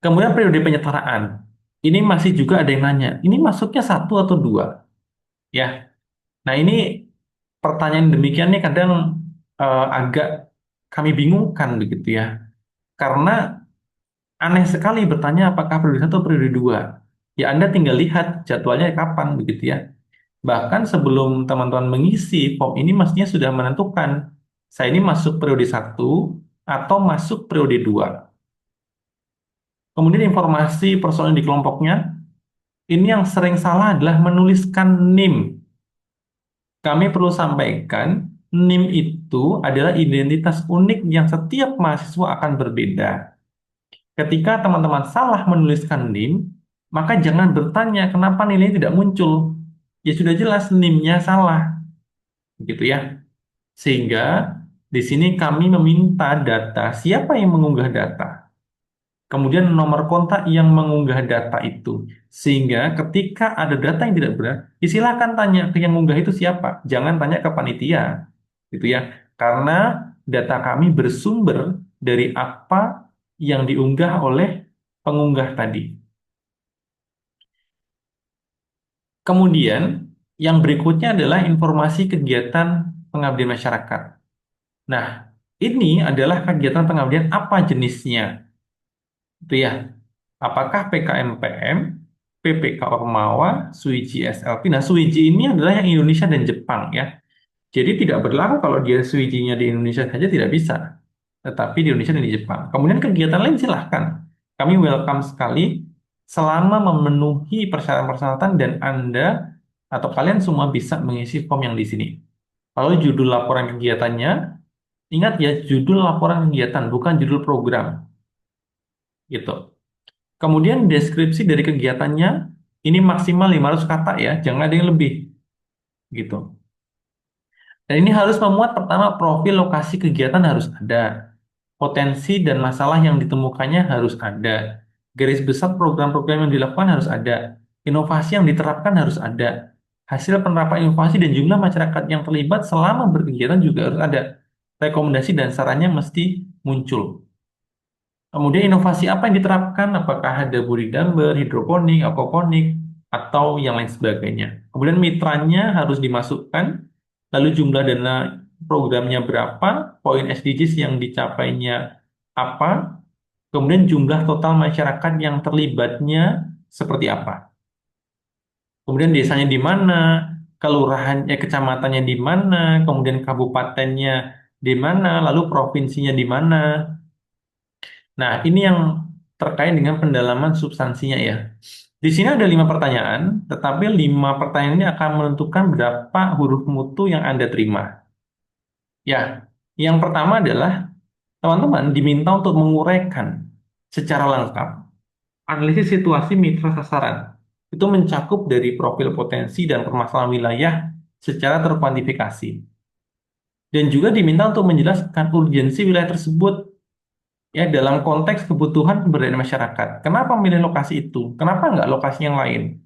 Kemudian periode penyetaraan. Ini masih juga ada yang nanya, ini masuknya satu atau dua? Ya. Nah ini pertanyaan demikian nih kadang agak kami bingungkan begitu ya. Karena aneh sekali bertanya apakah periode 1 atau periode 2. Ya Anda tinggal lihat jadwalnya kapan begitu ya. Bahkan sebelum teman-teman mengisi form ini mestinya sudah menentukan saya ini masuk periode 1 atau masuk periode 2. Kemudian informasi persoalan di kelompoknya, ini yang sering salah adalah menuliskan NIM. Kami perlu sampaikan, NIM itu adalah identitas unik yang setiap mahasiswa akan berbeda. Ketika teman-teman salah menuliskan NIM, maka jangan bertanya kenapa nilainya tidak muncul. Ya sudah jelas NIM-nya salah, gitu ya. Sehingga di sini kami meminta data siapa yang mengunggah data. Kemudian nomor kontak yang mengunggah data itu. Sehingga ketika ada data yang tidak benar, silakan tanya ke yang mengunggah itu siapa. Jangan tanya ke panitia, gitu ya. Karena data kami bersumber dari apa yang diunggah oleh pengunggah tadi. Kemudian yang berikutnya adalah informasi kegiatan pengabdian masyarakat. Nah, ini adalah kegiatan pengabdian apa jenisnya? Itu ya. Apakah PKMPM, PPK Ormawa, Suiji SLP? Nah, Suiji ini adalah yang Indonesia dan Jepang ya. Jadi tidak berlaku kalau dia Suijinya di Indonesia saja tidak bisa. Tetapi di Indonesia dan di Jepang. Kemudian kegiatan lain silahkan. Kami welcome sekali selama memenuhi persyaratan-persyaratan dan Anda atau kalian semua bisa mengisi form yang di sini. Lalu judul laporan kegiatannya, ingat ya judul laporan kegiatan bukan judul program gitu. Kemudian deskripsi dari kegiatannya ini maksimal 500 kata ya, jangan ada yang lebih gitu. Dan ini harus memuat pertama profil lokasi kegiatan harus ada, potensi dan masalah yang ditemukannya harus ada, garis besar program-program yang dilakukan harus ada, inovasi yang diterapkan harus ada, hasil penerapan inovasi dan jumlah masyarakat yang terlibat selama berkegiatan juga harus ada. Rekomendasi dan sarannya mesti muncul. Kemudian inovasi apa yang diterapkan? Apakah ada budidaya, hidroponik, aquaponik, atau yang lain sebagainya. Kemudian mitranya harus dimasukkan, lalu jumlah dana programnya berapa, poin SDGs yang dicapainya apa, kemudian jumlah total masyarakat yang terlibatnya seperti apa. Kemudian desanya di mana, kelurahannya, kecamatannya di mana, kemudian kabupatennya di mana, lalu provinsinya di mana. Nah, ini yang terkait dengan pendalaman substansinya ya. Di sini ada 5 pertanyaan, tetapi 5 pertanyaan ini akan menentukan berapa huruf mutu yang Anda terima. Ya, yang pertama adalah teman-teman diminta untuk menguraikan secara lengkap analisis situasi mitra sasaran. Itu mencakup dari profil potensi dan permasalahan wilayah secara terkuantifikasi. Dan juga diminta untuk menjelaskan urgensi wilayah tersebut ya dalam konteks kebutuhan pemberdayaan masyarakat. Kenapa memilih lokasi itu? Kenapa nggak lokasi yang lain?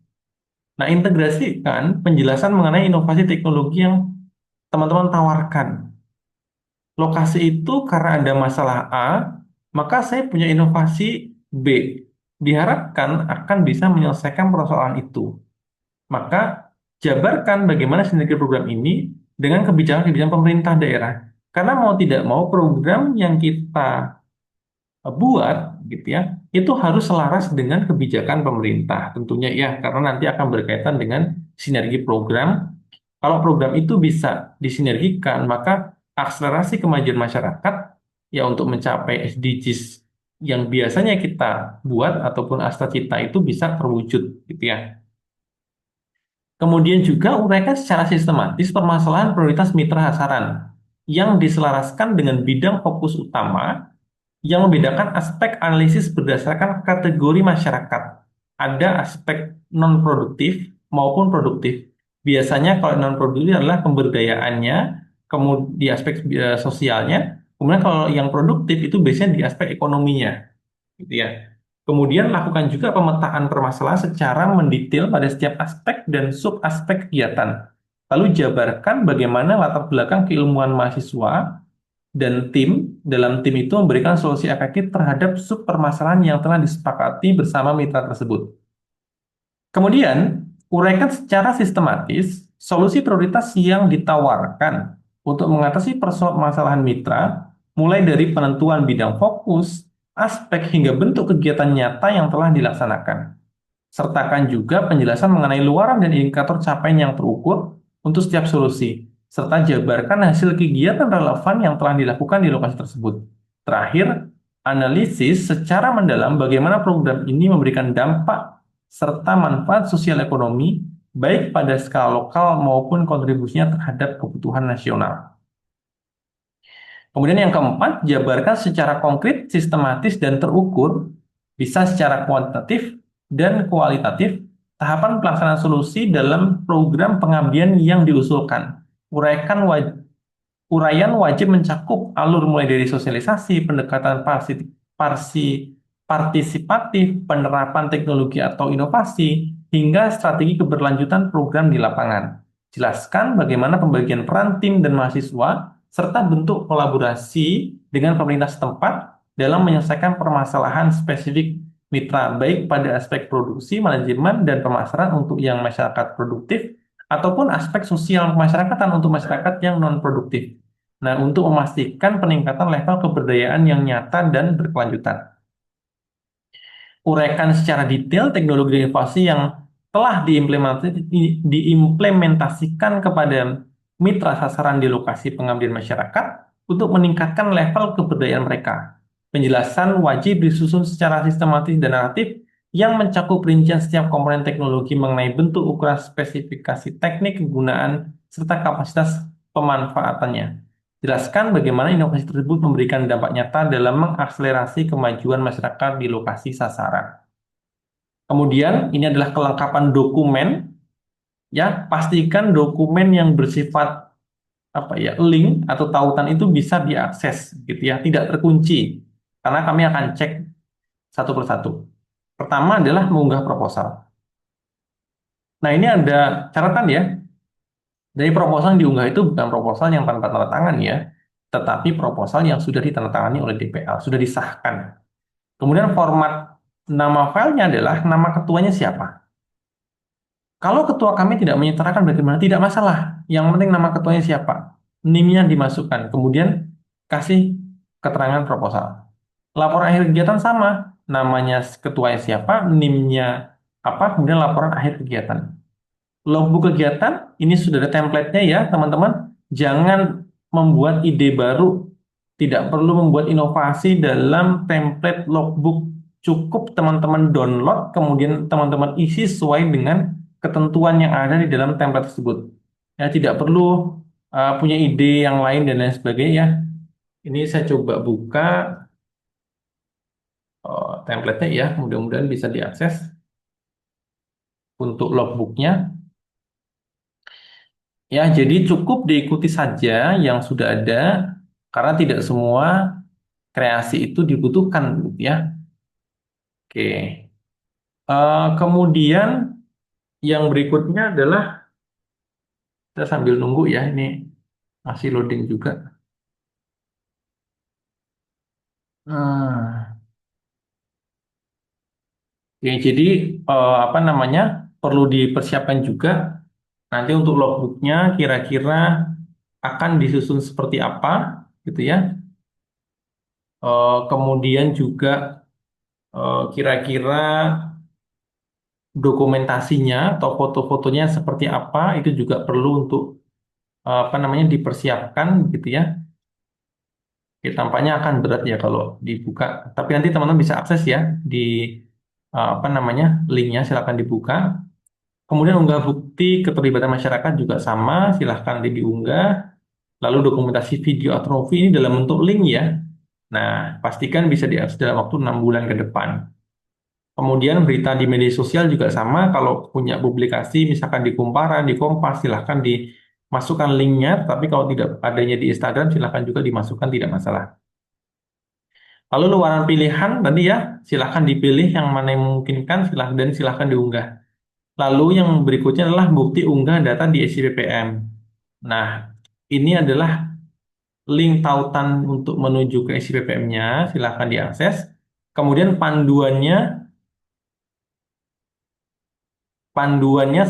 Nah, integrasikan penjelasan mengenai inovasi teknologi yang teman-teman tawarkan. Lokasi itu karena ada masalah A, maka saya punya inovasi B. Diharapkan akan bisa menyelesaikan persoalan itu. Maka jabarkan bagaimana sinergi program ini dengan kebijakan-kebijakan pemerintah daerah. Karena mau tidak mau program yang kita buat gitu ya itu harus selaras dengan kebijakan pemerintah tentunya ya karena nanti akan berkaitan dengan sinergi program. Kalau program itu bisa disinergikan maka akselerasi kemajuan masyarakat ya untuk mencapai SDGs yang biasanya kita buat ataupun cita itu bisa terwujud gitu ya. Kemudian juga uraikan secara sistematis permasalahan prioritas mitra sasaran yang diselaraskan dengan bidang fokus utama yang membedakan aspek analisis berdasarkan kategori masyarakat. Ada aspek non-produktif maupun produktif. Biasanya kalau non-produktif adalah pemberdayaannya, kemudian di aspek sosialnya, kemudian kalau yang produktif itu biasanya di aspek ekonominya, gitu ya. Kemudian lakukan juga pemetaan permasalahan secara mendetail pada setiap aspek dan sub-aspek kegiatan. Lalu jabarkan bagaimana latar belakang keilmuan mahasiswa dan tim dalam tim itu memberikan solusi efektif terhadap sub permasalahan yang telah disepakati bersama mitra tersebut. Kemudian, uraikan secara sistematis solusi prioritas yang ditawarkan untuk mengatasi permasalahan mitra mulai dari penentuan bidang fokus, aspek hingga bentuk kegiatan nyata yang telah dilaksanakan. Sertakan juga penjelasan mengenai luaran dan indikator capaian yang terukur untuk setiap solusi, serta jabarkan hasil kegiatan relevan yang telah dilakukan di lokasi tersebut. Terakhir, analisis secara mendalam bagaimana program ini memberikan dampak serta manfaat sosial ekonomi, baik pada skala lokal maupun kontribusinya terhadap kebutuhan nasional. Kemudian yang keempat, jabarkan secara konkret, sistematis, dan terukur, bisa secara kuantitatif dan kualitatif, tahapan pelaksanaan solusi dalam program pengabdian yang diusulkan. Uraian wajib mencakup alur mulai dari sosialisasi, pendekatan partisipatif, penerapan teknologi atau inovasi, hingga strategi keberlanjutan program di lapangan. Jelaskan bagaimana pembagian peran tim dan mahasiswa, serta bentuk kolaborasi dengan pemerintah setempat dalam menyelesaikan permasalahan spesifik mitra, baik pada aspek produksi, manajemen, dan pemasaran untuk yang masyarakat produktif, ataupun aspek sosial kemasyarakatan untuk masyarakat yang non-produktif. Nah, untuk memastikan peningkatan level keberdayaan yang nyata dan berkelanjutan. Uraikan secara detail teknologi dan inovasi yang telah diimplementasikan kepada mitra sasaran di lokasi pengabdian masyarakat untuk meningkatkan level keberdayaan mereka. Penjelasan wajib disusun secara sistematis dan naratif yang mencakup rincian setiap komponen teknologi mengenai bentuk, ukuran, spesifikasi teknik, kegunaan, serta kapasitas pemanfaatannya. Jelaskan bagaimana inovasi tersebut memberikan dampak nyata dalam mengakselerasi kemajuan masyarakat di lokasi sasaran. Kemudian ini adalah kelengkapan dokumen, ya. Pastikan dokumen yang bersifat apa ya, link atau tautan itu bisa diakses gitu ya, tidak terkunci. Karena kami akan cek satu persatu. Pertama adalah mengunggah proposal. Nah, ini ada catatan ya. Dari proposal yang diunggah itu bukan proposal yang tanpa tanda tangan ya, tetapi proposal yang sudah ditandatangani oleh DPL, sudah disahkan. Kemudian format nama filenya adalah nama ketuanya siapa. Kalau ketua kami tidak menyetarakan bagaimana, tidak masalah. Yang penting nama ketuanya siapa. NIM-nya dimasukkan. Kemudian kasih keterangan proposal. Laporan akhir kegiatan sama. Namanya ketuanya siapa, NIM-nya apa, kemudian laporan akhir kegiatan. Logbook kegiatan, ini sudah ada template-nya ya, teman-teman. Jangan membuat ide baru. Tidak perlu membuat inovasi dalam template logbook. Cukup teman-teman download, kemudian teman-teman isi sesuai dengan ketentuan yang ada di dalam template tersebut. Ya, tidak perlu punya ide yang lain dan lain sebagainya ya. Ini saya coba buka template-nya ya, mudah-mudahan bisa diakses untuk logbooknya. Ya, jadi cukup diikuti saja yang sudah ada, karena tidak semua kreasi itu dibutuhkan, gitu ya. Oke. Kemudian yang berikutnya adalah kita sambil nunggu ya, ini masih loading juga. Nah, oke, jadi apa namanya, perlu dipersiapkan juga nanti untuk logbooknya kira-kira akan disusun seperti apa, gitu ya. Kemudian juga kira-kira dokumentasinya atau foto-fotonya seperti apa itu juga perlu untuk apa namanya dipersiapkan gitu ya. Oke, tampaknya akan berat ya kalau dibuka. Tapi nanti teman-teman bisa akses ya di apa namanya linknya, silakan dibuka. Kemudian unggah bukti keterlibatan masyarakat juga sama, silahkan diunggah. Lalu dokumentasi video atrofi ini dalam bentuk link ya. Nah, pastikan bisa diakses dalam waktu 6 bulan ke depan. Kemudian berita di media sosial juga sama, kalau punya publikasi misalkan di Kumparan, di Kompas, silahkan dimasukkan linknya, tapi kalau tidak adanya di Instagram silahkan juga dimasukkan, tidak masalah. Lalu luaran pilihan tadi ya, silahkan dipilih yang mana yang memungkinkan, silahkan dan silahkan diunggah. Lalu yang berikutnya adalah bukti unggah data di SIPPM. Nah, ini adalah link tautan untuk menuju ke SIPPM-nya, silahkan diakses. Kemudian panduannya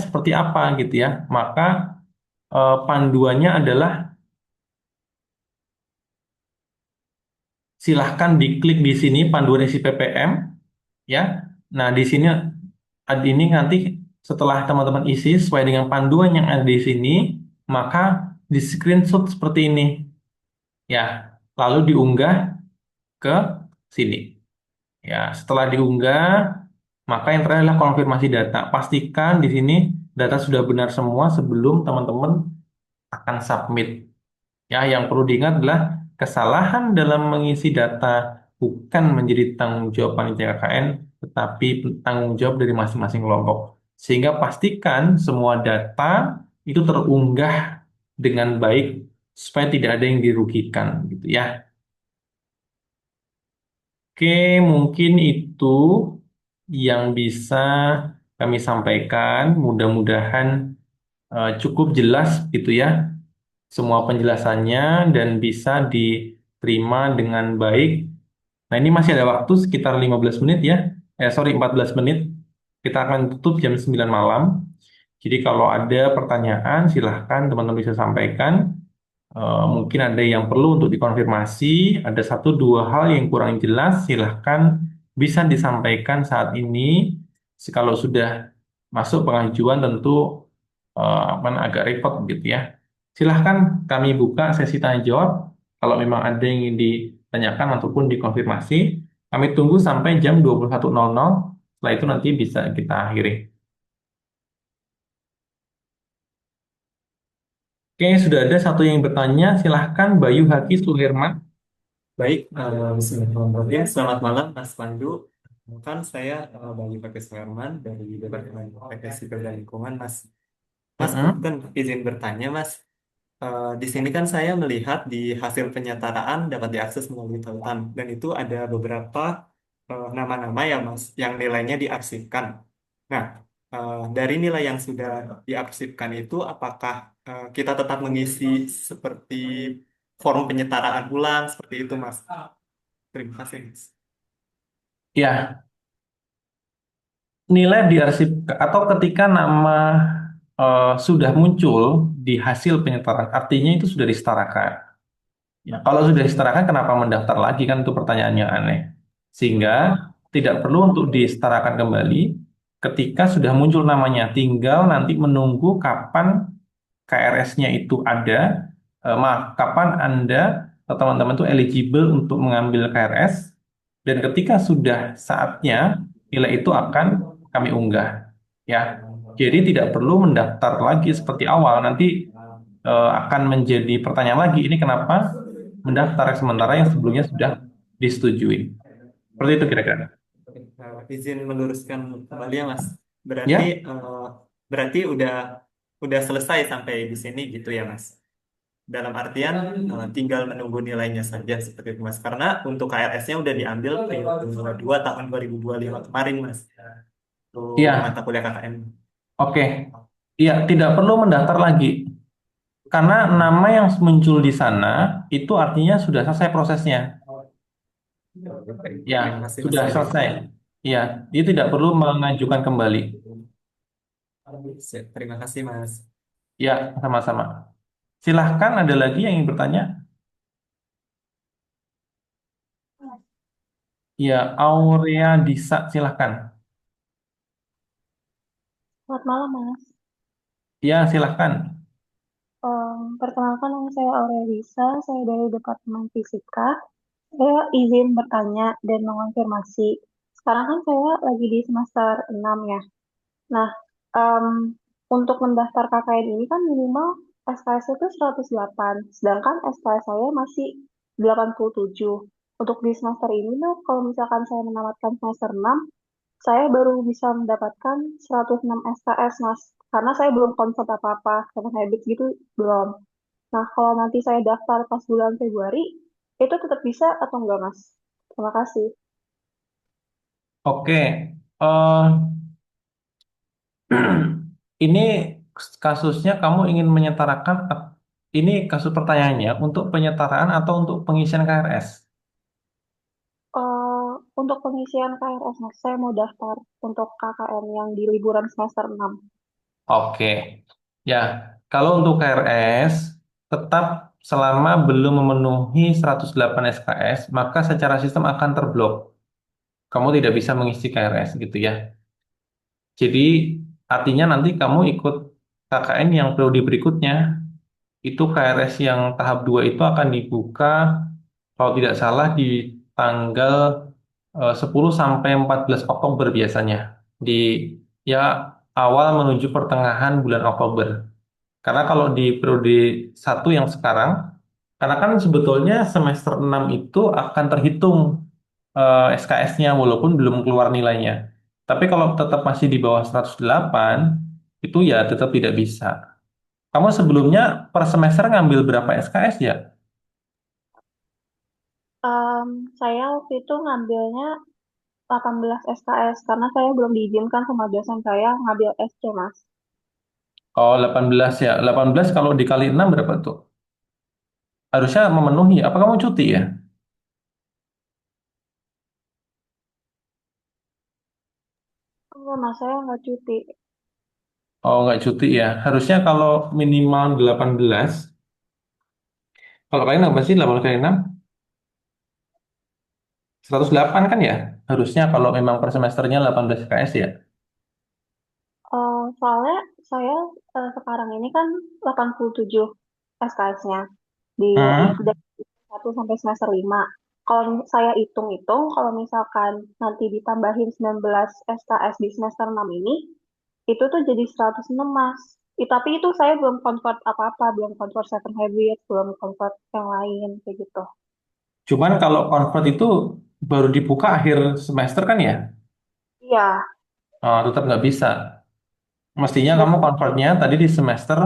seperti apa gitu ya. Maka panduannya adalah silahkan diklik di sini panduan isi PPM ya. Nah, di sini ini nanti setelah teman-teman isi sesuai dengan panduan yang ada di sini, maka di screenshot seperti ini ya. Lalu diunggah ke sini. Ya, setelah diunggah, maka yang terakhir adalah konfirmasi data. Pastikan di sini data sudah benar semua sebelum teman-teman akan submit. Ya, yang perlu diingat adalah kesalahan dalam mengisi data bukan menjadi tanggung jawab panitia KKN, tetapi tanggung jawab dari masing-masing kelompok. Sehingga pastikan semua data itu terunggah dengan baik supaya tidak ada yang dirugikan, gitu ya. Oke, mungkin itu yang bisa kami sampaikan. Mudah-mudahan cukup jelas gitu ya semua penjelasannya dan bisa diterima dengan baik. Nah, ini masih ada waktu sekitar 15 menit ya. Sorry, 14 menit. Kita akan tutup jam 9 malam. Jadi kalau ada pertanyaan silahkan teman-teman bisa sampaikan. Mungkin ada yang perlu untuk dikonfirmasi, ada satu dua hal yang kurang jelas, silahkan bisa disampaikan saat ini. Kalau sudah masuk pengajuan tentu akan agak repot gitu ya. Silahkan kami buka sesi tanya jawab. Kalau memang ada yang ingin ditanyakan ataupun dikonfirmasi, kami tunggu sampai jam 21.00. Setelah itu nanti bisa kita akhiri. Oke, sudah ada satu yang bertanya. Silahkan Bayu Haki Suherman. Baik, Bismillahirrahmanirrahim. Selamat malam, Mas Pandu. Kan saya Bayu Pakis Herman dari Departemen Teknik Sipil dan Lingkungan, Mas. Mas, Mm-mm. punten izin bertanya, Mas. Di sini kan saya melihat di hasil penyetaraan dapat diakses melalui tautan, dan itu ada beberapa nama-nama ya, Mas, yang nilainya diarsipkan. Nah, dari nilai yang sudah diarsipkan itu, apakah kita tetap mengisi seperti form penyetaraan ulang seperti itu, Mas? Terima kasih, Mas. Ya, nilai diarsip atau ketika nama sudah muncul di hasil penyetaraan, artinya itu sudah disetarakan. Ya, kalau sudah disetarakan, kenapa mendaftar lagi kan itu pertanyaan yang aneh. Sehingga tidak perlu untuk disetarakan kembali ketika sudah muncul namanya. Tinggal nanti menunggu kapan KRS-nya itu ada, maaf, kapan Anda atau teman-teman itu eligible untuk mengambil KRS, dan ketika sudah saatnya, nilai itu akan kami unggah. Ya, jadi tidak perlu mendaftar lagi seperti awal. Nanti akan menjadi pertanyaan lagi, ini kenapa mendaftar sementara yang sebelumnya sudah disetujui. Seperti itu kira-kira. Izin meluruskan kembali ya, Mas. Berarti Ya, berarti udah selesai sampai di sini gitu ya, Mas. Dalam artian tinggal menunggu nilainya saja seperti itu, Mas. Karena untuk KRS-nya udah diambil periode 2 tahun 2025 kemarin, Mas. Untuk mata iya, kuliah KKN. oke. Iya, tidak perlu mendaftar lagi. Karena nama yang muncul di sana itu artinya sudah selesai prosesnya. Ya, Terima kasih, Mas. sudah selesai. Ya, dia tidak perlu mengajukan kembali. Siap. Terima kasih, Mas. Ya, sama-sama. Silahkan ada lagi yang ingin bertanya? Ya, Aurea Disa, silahkan. Selamat malam, Mas. Ya, silahkan. Perkenalkan, nama saya Aurea Lisa, saya dari Departemen Fisika. Saya izin bertanya dan mengonfirmasi. Sekarang kan saya lagi di semester 6 ya. Nah, em, untuk mendaftar KKN ini kan minimal SKS itu 108, sedangkan SKS saya masih 87. Untuk di semester ini tuh, kalau misalkan saya menamatkan semester 6, saya baru bisa mendapatkan 106 SKS, Mas. Karena saya belum konsep apa-apa, sama habit gitu belum. Nah, kalau nanti saya daftar pas bulan Februari, itu tetap bisa atau enggak, Mas? Terima kasih. Oke. Ini kasusnya kamu ingin menyetarakan, ini kasus pertanyaannya untuk penyetaraan atau untuk pengisian KRS? Untuk pengisian KRS, Mas, saya mau daftar untuk KKN yang di liburan semester 6. Oke. Ya, kalau untuk KRS, tetap selama belum memenuhi 108 SKS, maka secara sistem akan terblok. Kamu tidak bisa mengisi KRS gitu ya. Jadi artinya nanti kamu ikut KKN yang periode berikutnya, itu KRS yang tahap 2 itu akan dibuka kalau tidak salah di tanggal 10 sampai 14 Oktober biasanya. Di ya awal menuju pertengahan bulan Oktober. Karena kalau di periode satu yang sekarang, karena kan sebetulnya semester 6 itu akan terhitung SKS-nya walaupun belum keluar nilainya. Tapi kalau tetap masih di bawah 108, itu ya tetap tidak bisa. Kamu sebelumnya per semester ngambil berapa SKS ya? Em, saya waktu itu ngambilnya 18 SKS karena saya belum diizinkan sama dosen saya ngambil SC, Mas. Oh, 18 ya. 18 kalau dikali 6 berapa tuh? Harusnya memenuhi. Apa kamu cuti ya? Enggak, Mas, saya nggak cuti. Oh, nggak cuti ya. Harusnya kalau minimal 18. Kalau kalian apa sih 18 kali 6? 108 kan ya? Harusnya kalau memang per semesternya 18 KS ya. Soalnya saya sekarang ini kan 87 SKS-nya di Hmm. dari 1 sampai semester 5. Kalau saya hitung-hitung, kalau misalkan nanti ditambahin 19 SKS di semester 6 ini, itu tuh jadi 106, Mas. Tapi itu saya belum convert apa-apa, belum convert seven habits, belum convert yang lain, kayak gitu. Cuman kalau convert itu baru dibuka akhir semester kan ya? Iya, Oh, tetap nggak bisa. Mestinya kamu betul. convertnya tadi di semester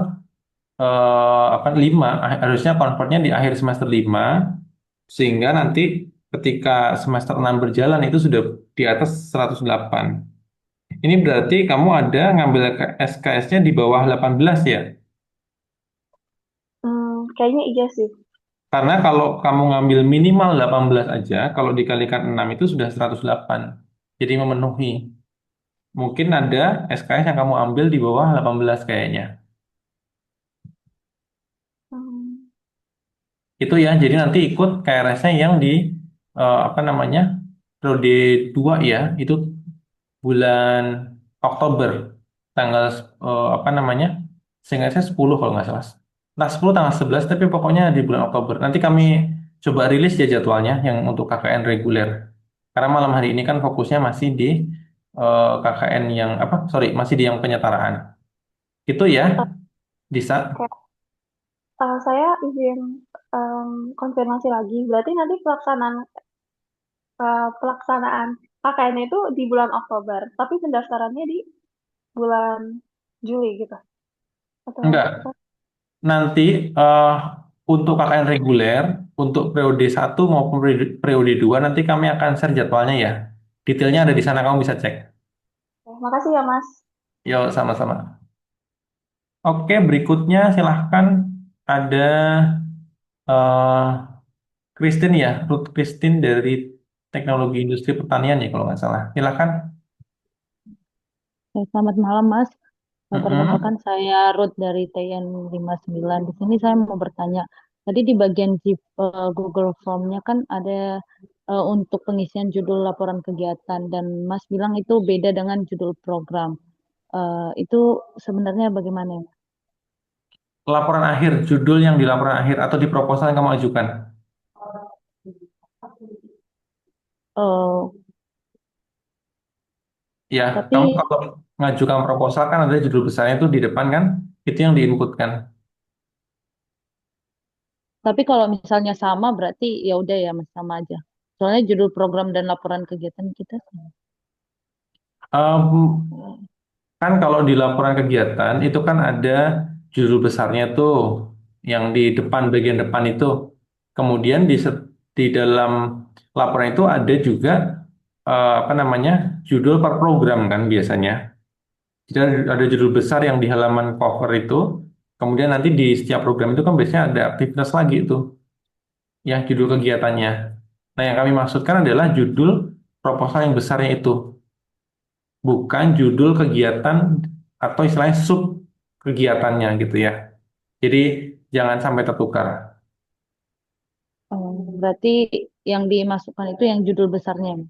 apa 5. Harusnya convertnya di akhir semester 5 sehingga nanti ketika semester 6 berjalan itu sudah di atas 108. Ini berarti kamu ada ngambil SKS-nya di bawah 18 ya? Kayaknya iya sih. Karena kalau kamu ngambil minimal 18 aja, kalau dikalikan 6 itu sudah 108. Jadi memenuhi. Mungkin ada SKS yang kamu ambil di bawah 18 kayaknya. Hmm, Itu ya, jadi nanti ikut KRS-nya yang di apa namanya? Periode 2 ya, itu bulan Oktober. Tanggal apa namanya? Seingat saya 10 kalau nggak salah. Nah, 10 tanggal 11 tapi pokoknya di bulan Oktober. Nanti kami coba rilis ya jadwalnya yang untuk KKN reguler. Karena malam hari ini kan fokusnya masih di KKN yang apa? Sorry, masih di yang penyetaraan. Itu ya, Disa. oke. Saya izin em, konfirmasi lagi. Berarti nanti pelaksanaan KKN itu di bulan Oktober, tapi pendaftarannya di bulan Juli gitu. Atau Enggak. Nanti eh, untuk KKN reguler, untuk periode satu maupun periode 2 nanti kami akan share jadwalnya ya. Detailnya ada di sana, kamu bisa cek. makasih ya, Mas. Yuk, sama-sama. Oke, berikutnya silahkan ada eh Christine ya, Ruth Christine dari Teknologi Industri Pertanian ya kalau nggak salah. Silahkan. Selamat malam, Mas. Perkenalkan, Mm-mm. saya Ruth dari TN 59. Di sini saya mau bertanya, tadi di bagian Google Form-nya kan ada untuk pengisian judul laporan kegiatan, dan Mas bilang itu beda dengan judul program. Itu sebenarnya bagaimana, ya? Laporan akhir, judul yang di laporan akhir atau di proposal yang kamu ajukan. Eh, Ya, kamu tapi kalau mengajukan proposal kan ada judul besarnya itu di depan kan, itu yang diinputkan. tapi kalau misalnya sama berarti ya udah ya, Mas, sama aja. Soalnya judul program dan laporan kegiatan kita sama. Em, kan kalau di laporan kegiatan itu kan ada judul besarnya tuh yang di depan bagian depan itu. Kemudian di dalam laporan itu ada juga apa namanya judul per program kan biasanya. Jadi ada judul besar yang di halaman cover itu. Kemudian nanti di setiap program itu kan biasanya ada aktivitas lagi itu, ya judul kegiatannya. Nah yang kami maksudkan adalah judul proposal yang besarnya itu, bukan judul kegiatan atau istilahnya sub kegiatannya gitu ya. Jadi jangan sampai tertukar. Berarti yang dimasukkan itu yang judul besarnya.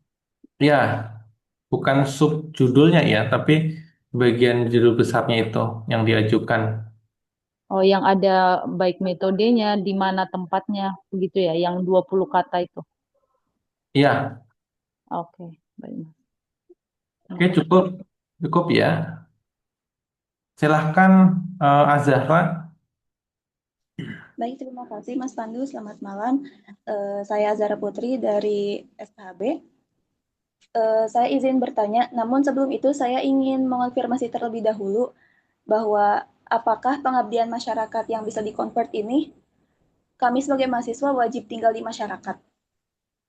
Ya, bukan sub judulnya ya, tapi bagian judul besarnya itu yang diajukan. Oh, yang ada baik metodenya, di mana tempatnya, begitu ya, yang 20 kata itu. Iya, Oke, baik. oke Mas. cukup, cukup ya. Silahkan Azahra. Baik, terima kasih Mas Pandu. Selamat malam. Saya Zara Putri dari SKHB. Saya izin bertanya, namun sebelum itu saya ingin mengonfirmasi terlebih dahulu bahwa apakah pengabdian masyarakat yang bisa dikonvert ini, kami sebagai mahasiswa wajib tinggal di masyarakat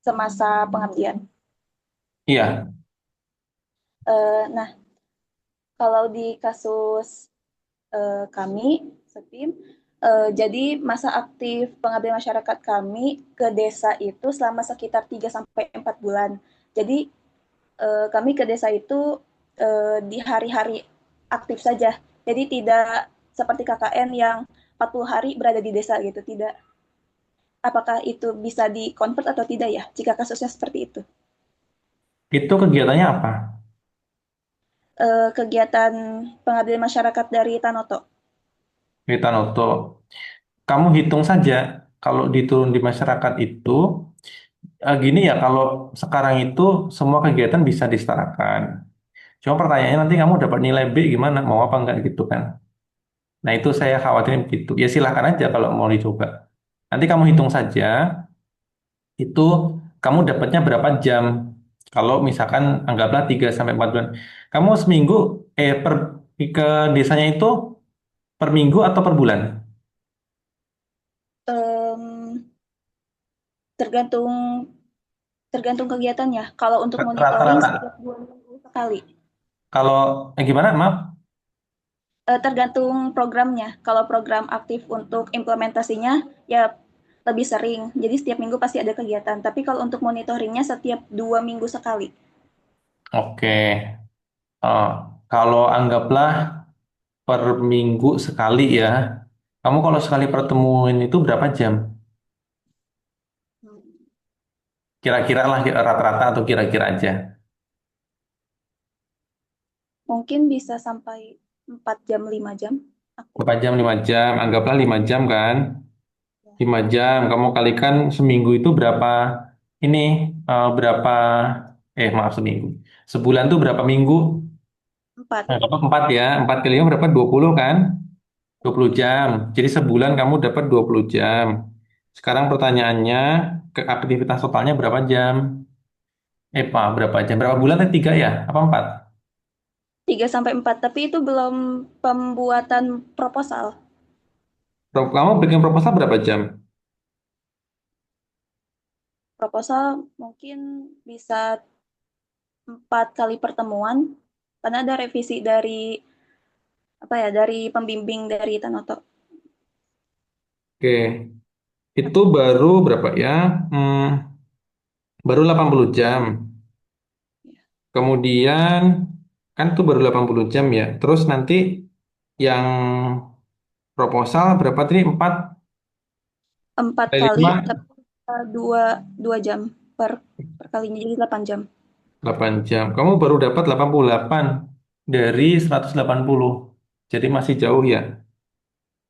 semasa pengabdian. Iya, Nah, kalau di kasus kami, SEPIM, jadi masa aktif pengabdian masyarakat kami ke desa itu selama sekitar 3 sampai 4 bulan. Jadi kami ke desa itu di hari-hari aktif saja. Jadi tidak seperti KKN yang 40 hari berada di desa gitu, tidak. Apakah itu bisa di-convert atau tidak ya, jika kasusnya seperti itu? itu kegiatannya apa? Kegiatan pengabdian masyarakat dari Tanoto. Kita Noto. Kamu hitung saja, kalau diturun di masyarakat itu, gini ya, kalau sekarang itu semua kegiatan bisa disetarakan. Cuma pertanyaannya nanti kamu dapat nilai B gimana, mau apa enggak gitu kan. Nah itu saya khawatirin begitu. Ya silahkan aja kalau mau dicoba. Nanti kamu hitung saja, itu kamu dapatnya berapa jam. Kalau misalkan anggaplah 3 sampai 4 bulan. Kamu seminggu, ke desanya itu per minggu atau per bulan? Em, tergantung tergantung kegiatannya. Kalau untuk monitoring Rata-rata. setiap 2 minggu sekali. Kalau, gimana? Maaf. Tergantung programnya. Kalau program aktif untuk implementasinya, ya lebih sering. Jadi setiap minggu pasti ada kegiatan. Tapi kalau untuk monitoringnya setiap 2 minggu sekali. Oke. Eh, kalau anggaplah per minggu sekali ya. Kamu kalau sekali pertemuan itu berapa jam? Kira-kira lah rata-rata atau kira-kira aja. Mungkin bisa sampai 4 jam, 5 jam aktif. 4 jam, 5 jam. Anggaplah 5 jam kan. 5 jam. Kamu kalikan seminggu itu berapa? Ini berapa? Maaf seminggu. Sebulan tuh berapa minggu? 4. Nah, dapat 4 ya. 4 kali 5 berapa? 20 kan? 20 jam. Jadi sebulan kamu dapat 20 jam. Sekarang pertanyaannya, ke aktivitas totalnya berapa jam? Pak, berapa jam? Berapa bulan? Tiga ya? Apa empat? 3 sampai 4. Tapi itu belum pembuatan proposal. Kamu bikin proposal berapa jam? Proposal mungkin bisa 4 kali pertemuan. Karena ada revisi dari apa ya, dari pembimbing dari Tanoto. Oke, itu baru berapa ya? Hmm, baru 80 jam. Kemudian, kan itu baru 80 jam ya. Terus nanti yang proposal berapa tadi? 4 Empat kali kali, 5, tapi dua jam per kalinya, jadi 8 jam. 8 jam. Kamu baru dapat 88 dari 180. Jadi masih jauh ya.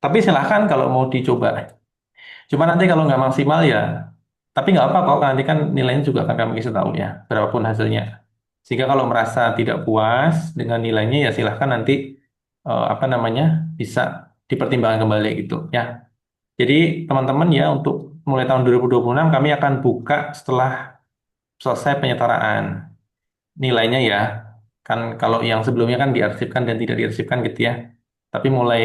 Tapi silahkan kalau mau dicoba. Cuma nanti kalau nggak maksimal ya, tapi nggak apa kok, nanti kan nilainya juga akan kami kasih tahu ya, berapapun hasilnya. Sehingga kalau merasa tidak puas dengan nilainya ya silahkan nanti apa namanya bisa dipertimbangkan kembali gitu ya. Jadi teman-teman ya untuk mulai tahun 2026 kami akan buka setelah selesai penyetaraan nilainya ya. Kan kalau yang sebelumnya kan diarsipkan dan tidak diarsipkan gitu ya. Tapi mulai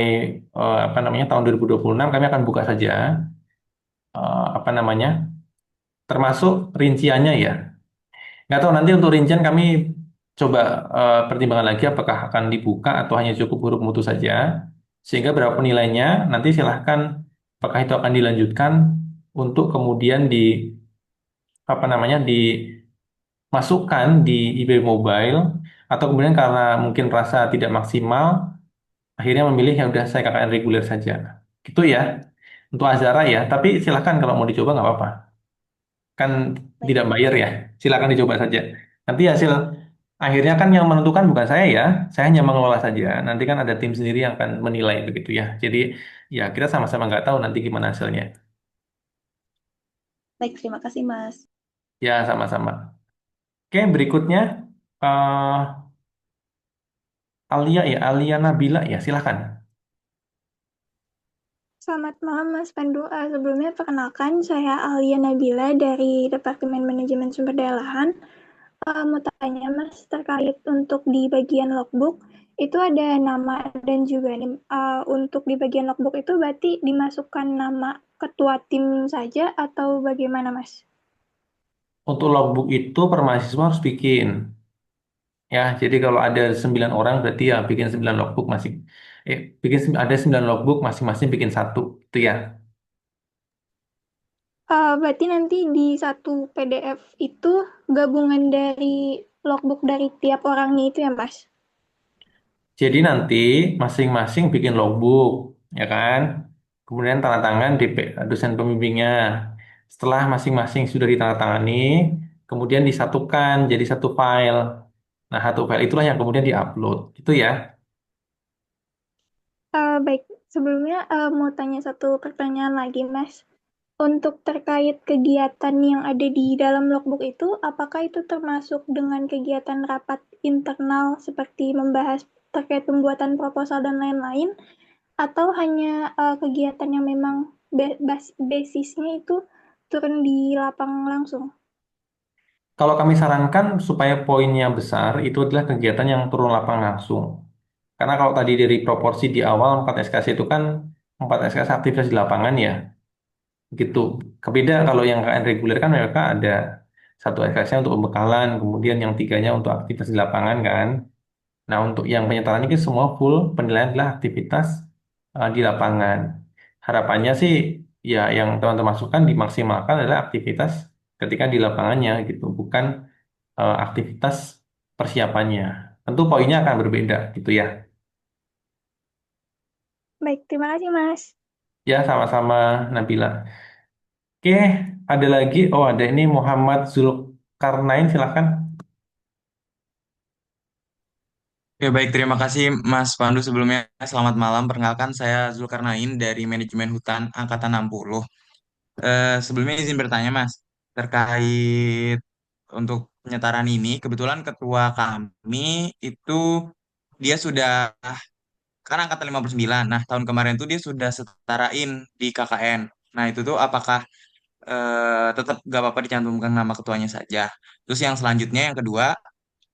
apa namanya tahun 2026 kami akan buka saja apa namanya termasuk rinciannya ya. Nggak tahu nanti untuk rincian kami coba pertimbangan lagi apakah akan dibuka atau hanya cukup huruf mutu saja. Sehingga berapa nilainya nanti silahkan apakah itu akan dilanjutkan untuk kemudian di apa namanya dimasukkan di IB Mobile atau kemudian karena mungkin rasa tidak maksimal akhirnya memilih yang udah saya KKN reguler saja. Gitu ya untuk Azara ya. Tapi silahkan kalau mau dicoba nggak apa-apa. Kan Baik, tidak bayar ya. Silakan dicoba saja. Nanti hasil akhirnya kan yang menentukan bukan saya ya. Saya hanya mengelola saja. Nanti kan ada tim sendiri yang akan menilai begitu ya. Jadi ya kita sama-sama nggak tahu nanti gimana hasilnya. baik, terima kasih Mas. Ya sama-sama. Oke, berikutnya eh Alia ya, Alia Nabila ya, silakan. Selamat malam Mas Pandu. Sebelumnya perkenalkan saya Alia Nabila dari Departemen Manajemen Sumber Daya Lahan. Mau tanya Mas terkait untuk di bagian logbook itu ada nama dan juga nih untuk di bagian logbook itu berarti dimasukkan nama ketua tim saja atau bagaimana Mas? Untuk logbook itu per mahasiswa harus bikin. Ya, jadi kalau ada 9 orang berarti ya bikin 9 logbook masing. Ada 9 logbook masing-masing bikin satu, itu ya. Berarti nanti di satu PDF itu gabungan dari logbook dari tiap orangnya itu ya Mas? Jadi nanti masing-masing bikin logbook, ya kan? Kemudian tanda tangan dosen pembimbingnya. Setelah masing-masing sudah ditandatangani, kemudian disatukan jadi satu file. Nah, satu file itulah yang kemudian diupload. Itu ya. Baik, sebelumnya mau tanya satu pertanyaan lagi, Mas. Untuk terkait kegiatan yang ada di dalam logbook itu, apakah itu termasuk dengan kegiatan rapat internal seperti membahas terkait pembuatan proposal dan lain-lain, atau hanya kegiatan yang memang basisnya itu turun di lapangan langsung? Kalau kami sarankan supaya poinnya besar, itu adalah kegiatan yang turun lapangan langsung. Karena kalau tadi dari proporsi di awal 4 SKS itu kan 4 SKS aktivitas di lapangan ya, gitu. Kebeda kalau yang KN reguler kan mereka ada satu SKS-nya untuk pembekalan, kemudian yang tiganya untuk aktivitas di lapangan kan. Nah untuk yang penyetaraan ini semua full penilaian adalah aktivitas di lapangan. Harapannya sih ya yang teman-teman masukkan dimaksimalkan adalah aktivitas ketika di lapangannya gitu, bukan aktivitas persiapannya. Tentu poinnya akan berbeda gitu ya. Baik, terima kasih, Mas. Ya, sama-sama Nabila. Oke, ada lagi. Oh, ada ini Muhammad Zulkarnain, silakan. Oke, baik. Terima kasih Mas Pandu sebelumnya. Selamat malam. Perkenalkan saya Zulkarnain dari Manajemen Hutan Angkatan 60. Sebelumnya izin bertanya Mas, terkait untuk penyetaraan ini, kebetulan ketua kami itu dia sudah, kan angkatan 59. Nah, tahun kemarin tuh dia sudah setarain di KKN. Nah, itu tuh apakah tetap gak apa-apa dicantumkan nama ketuanya saja? Terus yang selanjutnya, yang kedua,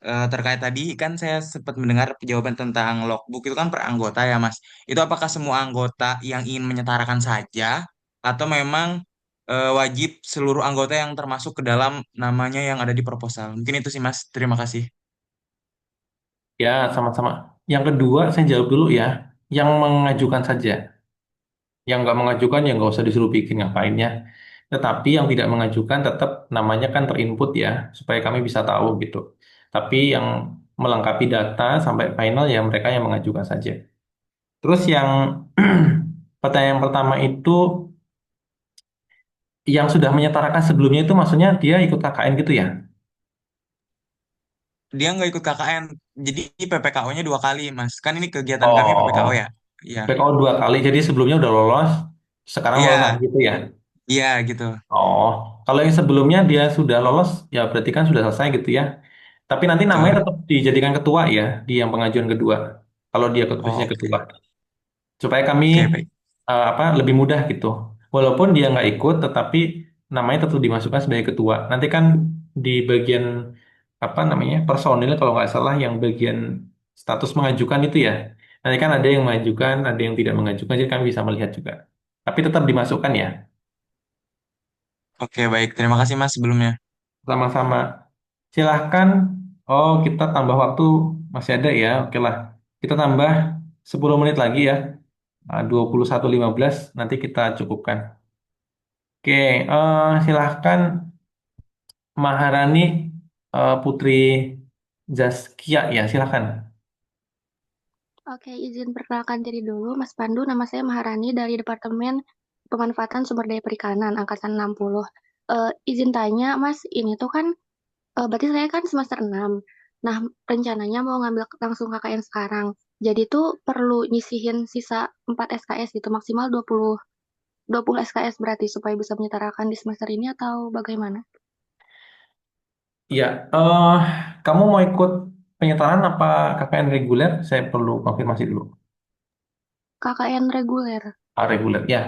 terkait tadi kan saya sempat mendengar jawaban tentang logbook itu kan per anggota ya Mas. Itu apakah semua anggota yang ingin menyetarakan saja atau memang wajib seluruh anggota yang termasuk ke dalam namanya yang ada di proposal? Mungkin itu sih Mas. Terima kasih. Ya, sama-sama. Yang kedua, saya jawab dulu ya. Yang mengajukan saja. Yang nggak mengajukan ya nggak usah disuruh bikin ngapain ya. Tetapi yang tidak mengajukan tetap namanya kan terinput ya, supaya kami bisa tahu gitu. Tapi yang melengkapi data sampai final ya mereka yang mengajukan saja. Terus yang pertanyaan yang pertama itu yang sudah menyetarakan sebelumnya itu maksudnya dia ikut KKN gitu ya? Dia nggak ikut KKN, jadi PPKO-nya 2 kali Mas. Kan ini kegiatan kami PPKO Oh, ya. Iya, PKO 2 kali, jadi sebelumnya udah lolos, sekarang lolos lagi iya, gitu ya? iya gitu. Oh, kalau yang sebelumnya dia sudah lolos, ya berarti kan sudah selesai gitu ya. Tapi nanti namanya Betul. tetap dijadikan ketua ya, di yang pengajuan kedua. Kalau dia Oh, posisinya oke. ketua. Supaya kami Oke, baik. lebih mudah gitu. Walaupun dia nggak ikut, tetapi namanya tetap dimasukkan sebagai ketua. Nanti kan di bagian apa namanya personil kalau nggak salah yang bagian status mengajukan itu ya. Nanti kan ada yang mengajukan, ada yang tidak mengajukan, jadi kami bisa melihat juga. Tapi tetap dimasukkan ya, Oke, baik. Terima kasih Mas sebelumnya. sama-sama. Silahkan. Oh, kita tambah waktu masih ada ya. Oke lah. Kita tambah 10 menit lagi ya. 21.15 nanti kita cukupkan. Oke, silahkan Maharani Putri Zaskia ya, silahkan. Oke, izin perkenalkan diri dulu, Mas Pandu. Nama saya Maharani dari Departemen Pemanfaatan Sumber Daya Perikanan, Angkatan 60. izin tanya, Mas, ini tuh kan, berarti saya kan semester 6. Nah, rencananya mau ngambil langsung KKN sekarang. Jadi tuh perlu nyisihin sisa 4 SKS gitu, maksimal 20 SKS berarti supaya bisa menyetarakan di semester ini atau bagaimana? Ya, kamu mau ikut penyetaraan apa KKN reguler? Saya perlu konfirmasi dulu. KKN reguler. Ah, reguler, ya.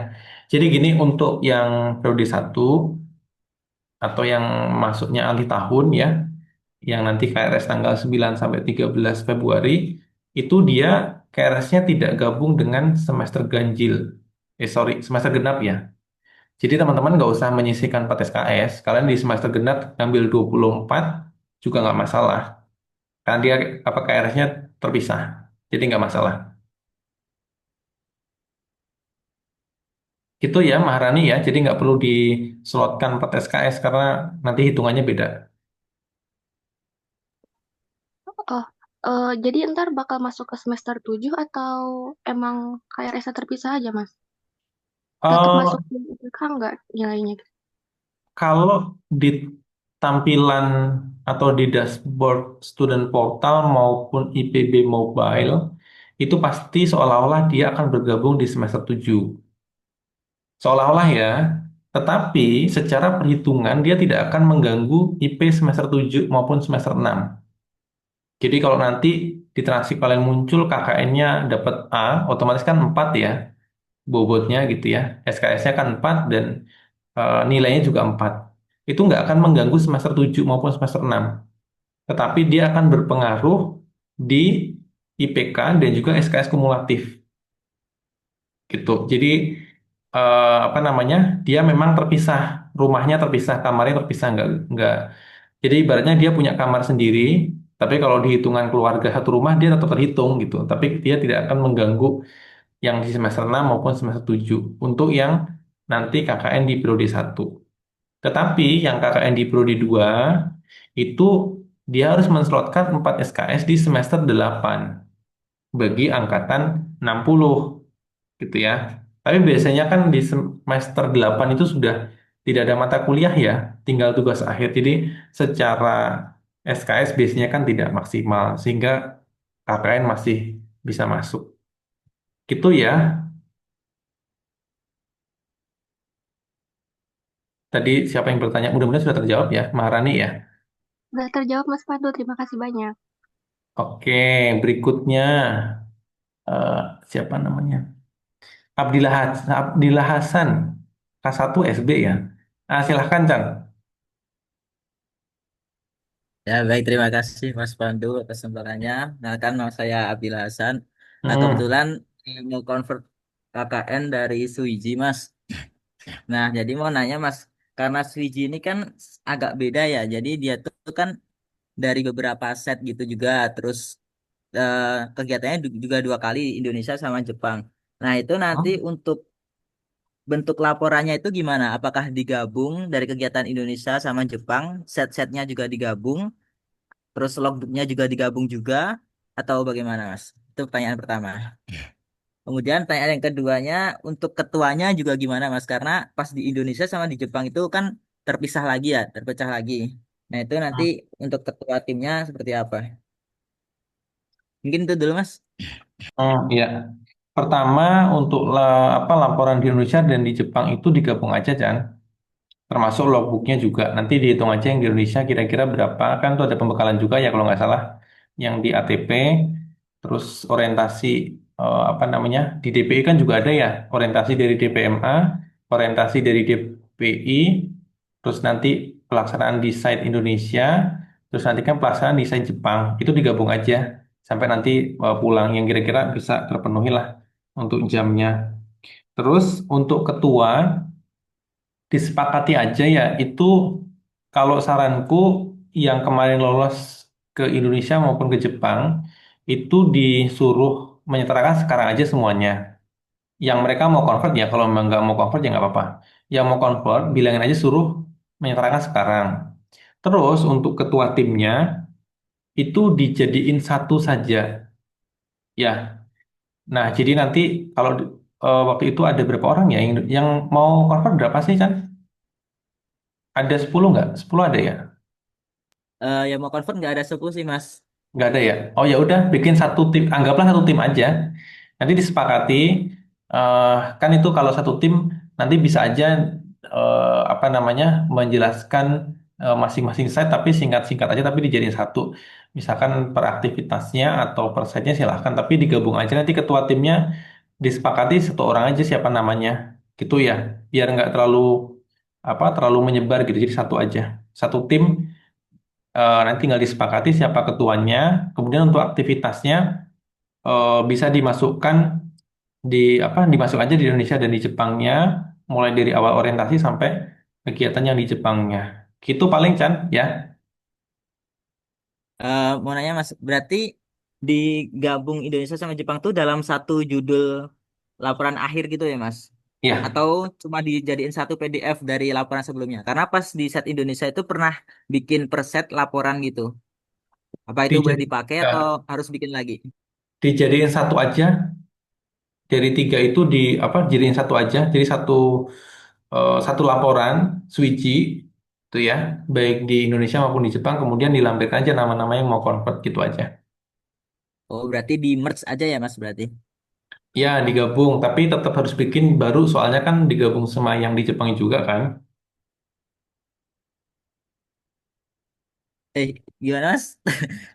Jadi gini, untuk yang periode satu atau yang masuknya alih tahun ya, yang nanti KRS tanggal 9 sampai 13 Februari, itu dia KRS-nya tidak gabung dengan semester ganjil. Sorry, semester genap ya. Jadi teman-teman nggak usah menyisihkan 4 SKS. Kalian di semester genap ngambil 24 juga nggak masalah. Karena dia apa KRS-nya terpisah. Jadi nggak masalah. Itu ya Maharani ya. Jadi nggak perlu dislotkan 4 SKS karena nanti hitungannya beda. Oh, jadi ntar bakal masuk ke semester 7 atau emang KRS terpisah aja, Mas? Tetap masuk Eh, di IPK nggak nilainya? Kalau di tampilan atau di dashboard student portal maupun IPB Mobile, itu pasti seolah-olah dia akan bergabung di semester 7. Seolah-olah ya, tetapi secara perhitungan dia tidak akan mengganggu IP semester 7 maupun semester 6. Jadi kalau nanti di transkrip kalian muncul KKN-nya dapat A, otomatis kan 4 ya, bobotnya gitu ya. SKS-nya kan 4 dan nilainya juga 4. Itu nggak akan mengganggu semester 7 maupun semester 6. Tetapi dia akan berpengaruh di IPK dan juga SKS kumulatif gitu. Jadi apa namanya? Dia memang terpisah, rumahnya terpisah, kamarnya terpisah, nggak. Jadi ibaratnya dia punya kamar sendiri, tapi kalau dihitungan keluarga satu rumah dia tetap terhitung gitu. Tapi dia tidak akan mengganggu yang di semester 6 maupun semester 7 untuk yang nanti KKN di periode satu. Tetapi yang KKN di periode 2 itu dia harus menslotkan 4 SKS di semester 8 bagi angkatan 60 gitu ya. Tapi biasanya kan di semester 8 itu sudah tidak ada mata kuliah ya, tinggal tugas akhir. Jadi secara SKS biasanya kan tidak maksimal sehingga KKN masih bisa masuk. Gitu ya. Tadi siapa yang bertanya? Mudah-mudahan sudah terjawab ya, Maharani ya. Udah terjawab, Mas Pandu. Terima kasih banyak. Oke, berikutnya eh, siapa namanya? Abdillah Hasan, K1 SB ya. Ah, silahkan, Chan. Ya, baik. Terima kasih Mas Pandu atas kesempatannya. Nah, kan nama saya Abil Hasan. Nah, Hmm. kebetulan mau convert KKN dari Suiji, Mas. Nah, jadi mau nanya, Mas, karena Suiji ini kan agak beda ya. Jadi dia tuh kan dari beberapa set gitu juga. Terus eh, kegiatannya juga dua kali Indonesia sama Jepang. Nah, itu nanti Hmm. untuk bentuk laporannya itu gimana? Apakah digabung dari kegiatan Indonesia sama Jepang? Set-setnya juga digabung? Terus logbooknya juga digabung juga atau bagaimana Mas? Itu pertanyaan pertama. Kemudian pertanyaan yang keduanya untuk ketuanya juga gimana Mas? Karena pas di Indonesia sama di Jepang itu kan terpisah lagi ya, terpecah lagi. Nah itu nanti untuk ketua timnya seperti apa? Mungkin itu dulu Mas. Oh, iya. Pertama untuk apa laporan di Indonesia dan di Jepang itu digabung aja, Chan. Termasuk logbooknya juga. Nanti dihitung aja yang di Indonesia kira-kira berapa. Kan tuh ada pembekalan juga ya kalau nggak salah. Yang di ATP, terus orientasi apa namanya di DPI kan juga ada ya. Orientasi dari DPMA, orientasi dari DPI, terus nanti pelaksanaan di site Indonesia, terus nanti kan pelaksanaan di site Jepang. Itu digabung aja sampai nanti pulang yang kira-kira bisa terpenuhi lah untuk jamnya. Terus untuk ketua disepakati aja ya itu kalau saranku yang kemarin lolos ke Indonesia maupun ke Jepang itu disuruh menyetarakan sekarang aja semuanya. Yang mereka mau convert ya kalau memang nggak mau convert ya nggak apa-apa. Yang mau convert bilangin aja suruh menyetarakan sekarang. Terus untuk ketua timnya itu dijadiin satu saja ya. Nah jadi nanti kalau waktu itu ada berapa orang ya yang mau convert berapa sih Chan? Ada 10 nggak? 10 ada ya? Yang mau confirm nggak ada 10 sih Mas. Nggak ada ya? Oh ya udah, bikin satu tim, anggaplah satu tim aja. Nanti disepakati, kan itu kalau satu tim nanti bisa aja apa namanya menjelaskan masing-masing site, tapi singkat-singkat aja, tapi dijadiin satu. Misalkan per aktivitasnya atau per site-nya silahkan, tapi digabung aja. Nanti ketua timnya disepakati satu orang aja siapa namanya, gitu ya. Biar nggak terlalu apa terlalu menyebar gitu. Jadi satu aja, satu tim. Nanti tinggal disepakati siapa ketuanya. Kemudian untuk aktivitasnya bisa dimasukkan di apa dimasuk aja di Indonesia dan di Jepangnya, mulai dari awal orientasi sampai kegiatan yang di Jepangnya. Gitu paling Chan ya. Mau nanya Mas, berarti digabung Indonesia sama Jepang tuh dalam satu judul laporan akhir gitu ya Mas? Iya, Atau cuma dijadiin satu PDF dari laporan sebelumnya? Karena pas di set Indonesia itu pernah bikin per set laporan gitu. Apa itu boleh dijadi, dipakai ya, atau harus bikin lagi? dijadiin satu aja. Dari tiga itu di apa jadiin satu aja. Jadi satu laporan Suici itu ya, baik di Indonesia maupun di Jepang. Kemudian dilampirkan aja nama-nama yang mau convert gitu aja. Oh, berarti di merge aja ya Mas berarti? Ya, digabung, tapi tetap harus bikin baru soalnya kan digabung sama yang di Jepang juga kan. Eh, Gimana Mas?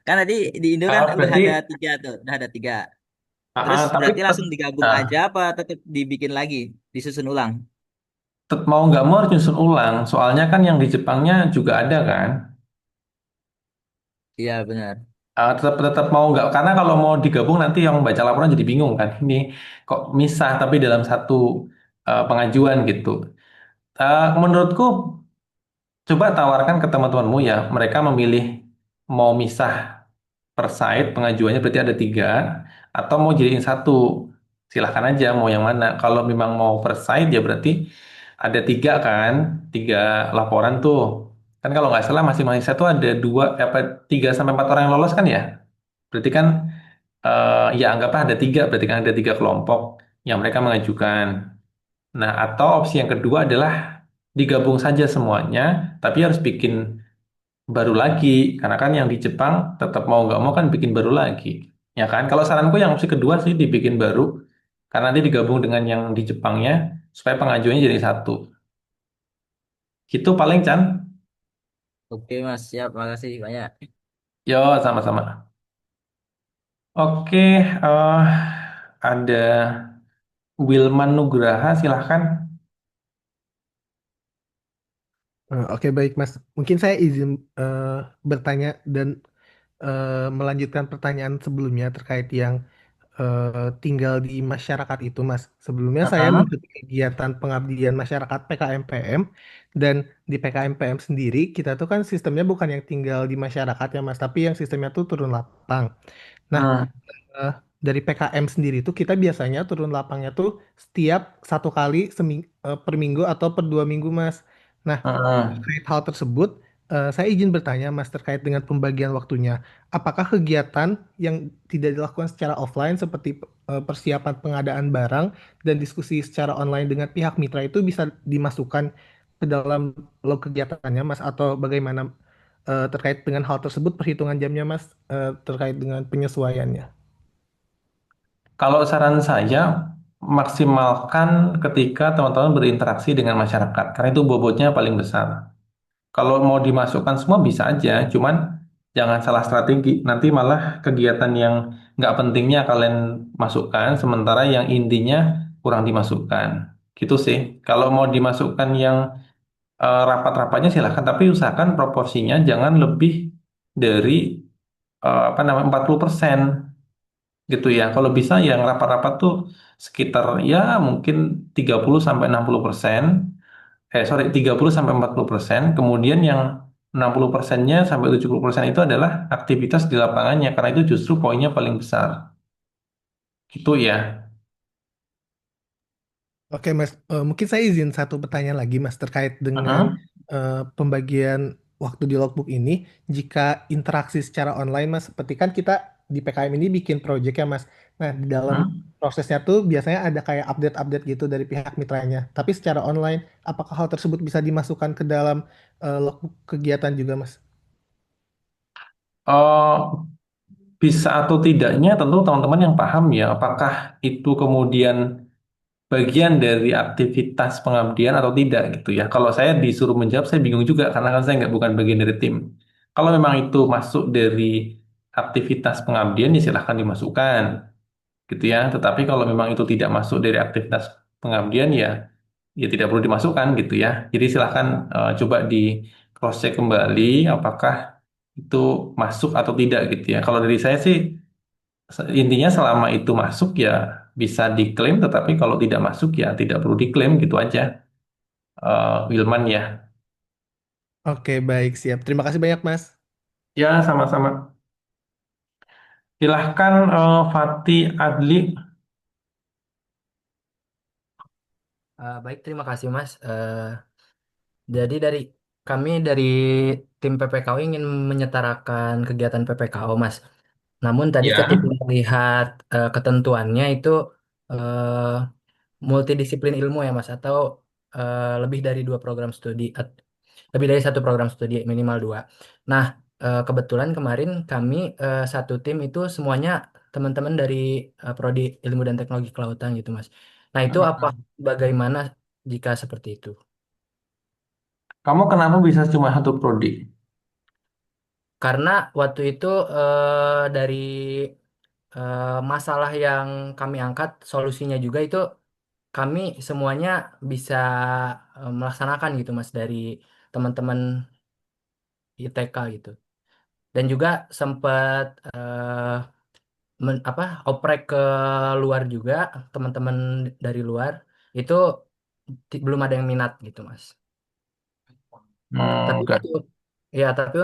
Kan tadi di Indo kan udah Berarti ada tiga tuh, udah ada tiga. Terus tapi berarti langsung digabung nah, aja apa tetap dibikin lagi, disusun ulang? mau nggak mau harus nyusun ulang. Soalnya kan yang di Jepangnya juga ada kan. Iya benar. Tetap tetap mau nggak karena kalau mau digabung nanti yang baca laporan jadi bingung kan. Ini kok misah tapi dalam satu pengajuan gitu. Menurutku coba tawarkan ke teman-temanmu ya. Mereka memilih mau misah per site pengajuannya berarti ada tiga atau mau jadiin satu silahkan aja mau yang mana kalau memang mau per site ya berarti ada tiga kan tiga laporan tuh kan kalau nggak salah masing-masing satu ada dua apa 3 sampai 4 orang yang lolos kan ya berarti kan ya anggaplah ada tiga berarti kan ada tiga kelompok yang mereka mengajukan nah atau opsi yang kedua adalah digabung saja semuanya tapi harus bikin baru lagi karena kan yang di Jepang tetap mau nggak mau kan bikin baru lagi ya kan kalau saranku yang opsi kedua sih dibikin baru karena nanti digabung dengan yang di Jepangnya supaya pengajuannya jadi satu gitu paling Chan Oke Mas, siap. Makasih banyak. yo sama-sama oke ada Wilman Nugraha silahkan. Oke, baik, Mas. Mungkin saya izin bertanya dan melanjutkan pertanyaan sebelumnya terkait yang tinggal di masyarakat itu, Mas. Sebelumnya saya Heeh. mengikuti kegiatan pengabdian masyarakat PKMPM dan di PKMPM sendiri kita tuh kan sistemnya bukan yang tinggal di masyarakat ya, Mas, tapi yang sistemnya tuh turun lapang. Nah, Hmm. eh, dari PKM sendiri tuh kita biasanya turun lapangnya tuh setiap satu kali per minggu atau per 2 minggu, Mas. Nah, Heeh. terkait hal tersebut, saya izin bertanya, Mas, terkait dengan pembagian waktunya. Apakah kegiatan yang tidak dilakukan secara offline seperti persiapan pengadaan barang dan diskusi secara online dengan pihak mitra itu bisa dimasukkan ke dalam log kegiatannya, Mas? Atau bagaimana terkait dengan hal tersebut, perhitungan jamnya, Mas, terkait dengan penyesuaiannya? Kalau saran saya maksimalkan ketika teman-teman berinteraksi dengan masyarakat karena itu bobotnya paling besar. Kalau mau dimasukkan semua bisa aja, cuman jangan salah strategi. Nanti malah kegiatan yang nggak pentingnya kalian masukkan, sementara yang intinya kurang dimasukkan. Gitu sih. Kalau mau dimasukkan yang rapat-rapatnya silahkan, tapi usahakan proporsinya jangan lebih dari apa namanya 40% gitu ya. Kalau bisa yang rapat-rapat tuh sekitar ya mungkin 30 sampai 60%. Sorry, 30 sampai 40%. Kemudian yang 60%-nya sampai 70% itu adalah aktivitas di lapangannya, karena itu justru poinnya paling besar. Gitu ya. Oke, Mas. Mungkin saya izin satu pertanyaan lagi, Mas, terkait dengan Heeh. pembagian waktu di logbook ini. Jika interaksi secara online, Mas, seperti kan kita di PKM ini bikin project ya Mas. Nah, di dalam Hmm? prosesnya tuh biasanya ada kayak update-update gitu dari pihak mitranya. Tapi secara online, apakah hal tersebut bisa dimasukkan ke dalam logbook kegiatan juga Mas? Oh, bisa atau tidaknya tentu teman-teman yang paham ya, apakah itu kemudian bagian dari aktivitas pengabdian atau tidak gitu ya. Kalau saya disuruh menjawab, saya bingung juga karena kan saya nggak bukan bagian dari tim. Kalau memang itu masuk dari aktivitas pengabdian, ya silahkan dimasukkan gitu ya. Tetapi kalau memang itu tidak masuk dari aktivitas pengabdian, ya tidak perlu dimasukkan gitu ya. Jadi silahkan coba di cross check kembali apakah itu masuk atau tidak gitu ya. Kalau dari saya sih intinya selama itu masuk ya bisa diklaim, tetapi kalau tidak masuk ya tidak perlu diklaim gitu aja, Wilman ya. Oke, baik, siap. Terima kasih banyak Mas. Ya sama-sama. Silahkan Fatih Adli. Baik, terima kasih Mas. Jadi kami dari tim PPKO ingin menyetarakan kegiatan PPKO Mas. Namun tadi Ya. ketika melihat ketentuannya itu eh, multidisiplin ilmu ya Mas, atau lebih dari dua program studi, lebih dari satu program studi minimal dua. Nah, kebetulan kemarin kami satu tim itu semuanya teman-teman dari Prodi Ilmu dan Teknologi Kelautan gitu Mas. Nah, itu bagaimana jika seperti itu? Kamu kenapa bisa cuma satu prodi? Karena waktu itu dari masalah yang kami angkat, solusinya juga itu kami semuanya bisa melaksanakan gitu Mas dari teman-teman ITK gitu. Dan juga sempat oprek ke luar juga, teman-teman dari luar itu belum ada yang minat gitu Mas. Tapi Enggak.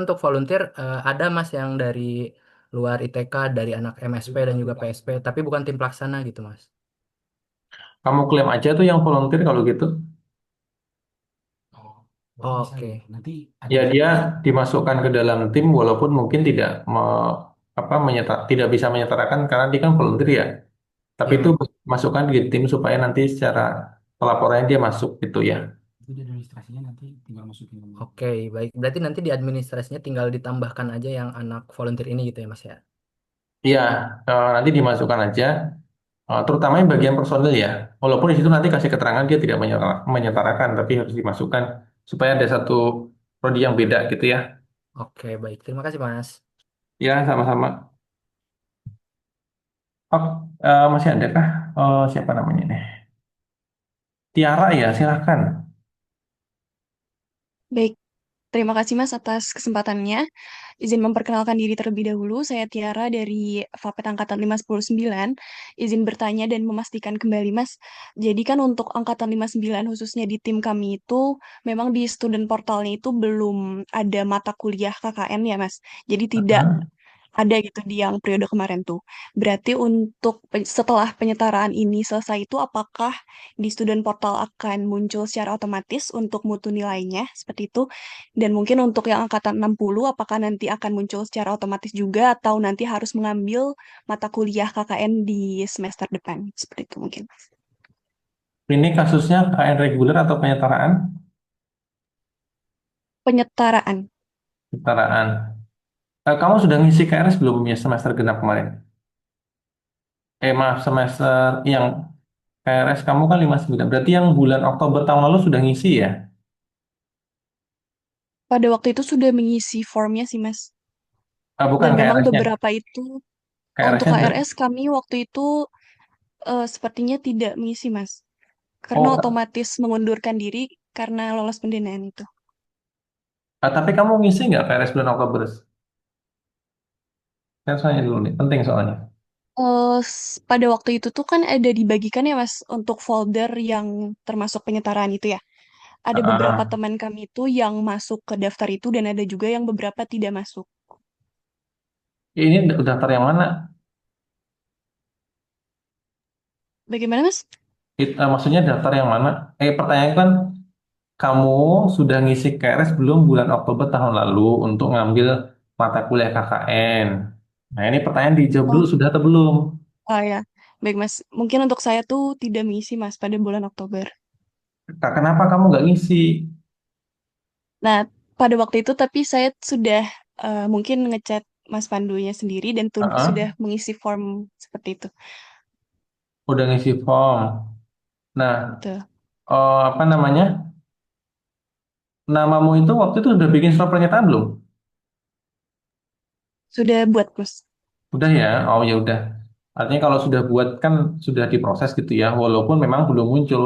untuk volunteer ada Mas yang dari luar ITK, dari anak MSP dan juga PSP, tapi bukan tim pelaksana gitu Mas. Kamu klaim aja tuh yang volunteer kalau gitu. Oke. Ya dia dimasukkan ke dalam tim walaupun mungkin tidak bisa menyetarakan karena dia kan volunteer ya. Tapi Iya itu Mas. masukkan di tim supaya nanti secara pelaporannya dia masuk gitu ya. Oke, baik. Berarti nanti di administrasinya tinggal ditambahkan aja yang anak volunteer ini gitu ya Mas ya. Iya, nanti dimasukkan aja, terutama yang bagian personil ya. Walaupun di situ nanti kasih keterangan dia tidak menyetarakan, tapi harus dimasukkan supaya ada satu prodi yang beda gitu ya. Oke, baik. Terima kasih Mas. Ya, sama-sama. Oh, masih ada kah? Siapa namanya nih? Tiara ya, silahkan. Baik, terima kasih Mas atas kesempatannya. Izin memperkenalkan diri terlebih dahulu. Saya Tiara dari Fapet Angkatan 509. Izin bertanya dan memastikan kembali Mas. Jadi kan untuk Angkatan 59 khususnya di tim kami itu memang di student portalnya itu belum ada mata kuliah KKN ya Mas. Jadi tidak Hmm. ada gitu di yang periode kemarin tuh. Berarti untuk setelah penyetaraan ini selesai itu apakah di student portal akan muncul secara otomatis untuk mutu nilainya seperti itu? Dan mungkin untuk yang angkatan 60 apakah nanti akan muncul secara otomatis juga atau nanti harus mengambil mata kuliah KKN di semester depan? Seperti itu mungkin. Ini kasusnya KN reguler atau penyetaraan? Penyetaraan. Penyetaraan. Kamu sudah ngisi KRS belum ya semester genap kemarin? Maaf, semester yang KRS kamu kan 59. Berarti yang bulan Oktober tahun lalu sudah ngisi ya? Pada waktu itu sudah mengisi formnya sih Mas. Bukan Dan memang KRS-nya. beberapa itu untuk KRS-nya sudah. KRS kami waktu itu sepertinya tidak mengisi, Mas. Karena Oh, otomatis mengundurkan diri karena lolos pendanaan itu. tapi kamu ngisi nggak KRS bulan Oktober? Saya tanya dulu nih, penting soalnya. Pada waktu itu tuh kan ada dibagikan ya, Mas, untuk folder yang termasuk penyetaraan itu ya. Ada beberapa Ah, teman kami itu yang masuk ke daftar itu dan ada juga yang beberapa tidak masuk. ini daftar yang mana? Bagaimana, Mas? Maksudnya daftar yang mana? Pertanyaan kan kamu sudah ngisi KRS belum bulan Oktober tahun lalu untuk ngambil mata kuliah KKN. Nah, ini pertanyaan dijawab dulu Oh, sudah atau belum? ya. Baik, Mas. Mungkin untuk saya tuh tidak mengisi, Mas, pada bulan Oktober. Kenapa kamu nggak ngisi? Nah, pada waktu itu tapi saya sudah mungkin ngechat Mas Pandunya sendiri dan Heeh, sudah mengisi form seperti itu. udah ngisi form. Nah, Betul. apa namanya? Namamu itu waktu itu udah bikin surat pernyataan belum? Sudah buat, Mas. Udah ya? Oh ya udah. Artinya kalau sudah buat kan sudah diproses gitu ya, walaupun memang belum muncul.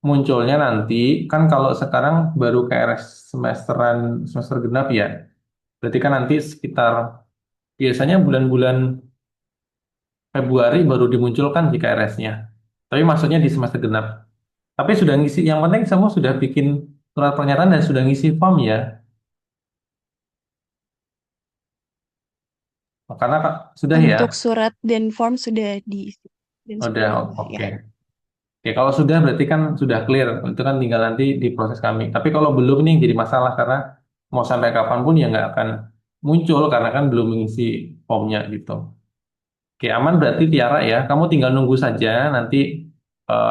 Munculnya nanti kan kalau sekarang baru KRS semester genap ya. Berarti kan nanti sekitar biasanya bulan-bulan Februari baru dimunculkan di KRS-nya. Tapi maksudnya di semester genap. Tapi sudah ngisi, yang penting semua sudah bikin surat pernyataan dan sudah ngisi form ya. Karena sudah ya. Untuk surat dan form sudah diisi dan sudah Udah, ya. oke. Oke, kalau sudah berarti kan sudah clear. Itu kan tinggal nanti diproses kami. Tapi kalau belum nih jadi masalah karena mau sampai kapanpun ya nggak akan muncul karena kan belum mengisi formnya gitu. Oke, aman berarti Tiara ya. Kamu tinggal nunggu saja nanti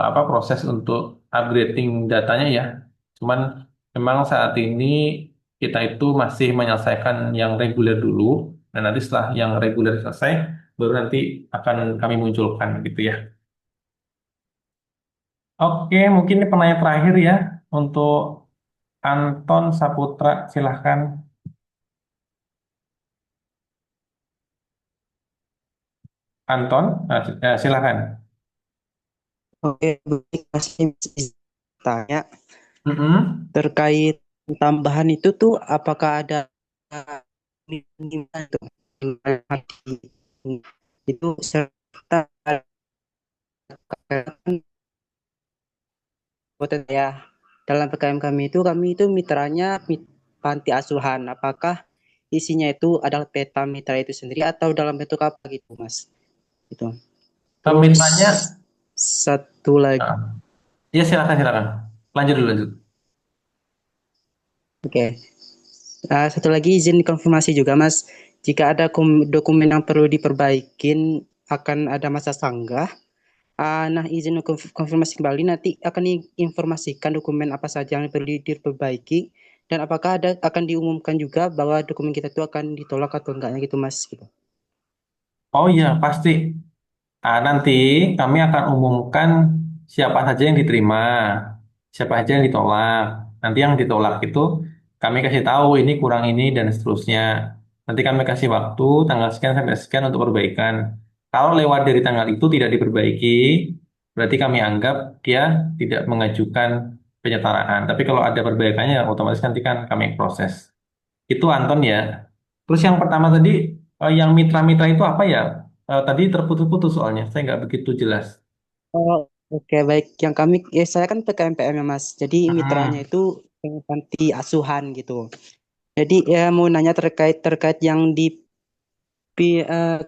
apa proses untuk upgrading datanya ya. Cuman memang saat ini kita itu masih menyelesaikan yang reguler dulu. Dan nanti setelah yang reguler selesai, baru nanti akan kami munculkan gitu ya. Oke, mungkin ini penanya terakhir ya untuk Anton Saputra, silahkan. Anton, silahkan. Oke, baik, masih tanya Mm-mm. terkait tambahan itu tuh apakah ada minimal tuh itu serta ya dalam PKM kami itu mitranya panti asuhan. Apakah isinya itu adalah peta mitra itu sendiri atau dalam bentuk apa gitu, Mas? Itu. Terus Mitranya, satu lagi. ya silakan silakan. Lanjut dulu lanjut. Oke. Satu lagi izin konfirmasi juga, Mas. Jika ada dokumen yang perlu diperbaikin, akan ada masa sanggah. Nah, izin konfirmasi kembali nanti akan diinformasikan dokumen apa saja yang perlu diperbaiki dan apakah akan diumumkan juga bahwa dokumen kita itu akan ditolak atau enggaknya gitu, Mas. Gitu. Oh iya, pasti. Nanti kami akan umumkan siapa saja yang diterima, siapa saja yang ditolak. Nanti yang ditolak itu kami kasih tahu ini kurang ini dan seterusnya. Nanti kami kasih waktu tanggal sekian sampai sekian untuk perbaikan. Kalau lewat dari tanggal itu tidak diperbaiki, berarti kami anggap dia tidak mengajukan penyetaraan. Tapi kalau ada perbaikannya, otomatis nanti kan kami proses. Itu Anton ya. Terus yang pertama tadi, yang mitra-mitra itu apa ya? Tadi terputus-putus soalnya, saya nggak begitu jelas. Oh, oke, baik. Yang saya kan PKMPM ya, Mas. Jadi mitranya Hmm. itu panti asuhan gitu. Jadi ya mau nanya terkait yang di eh,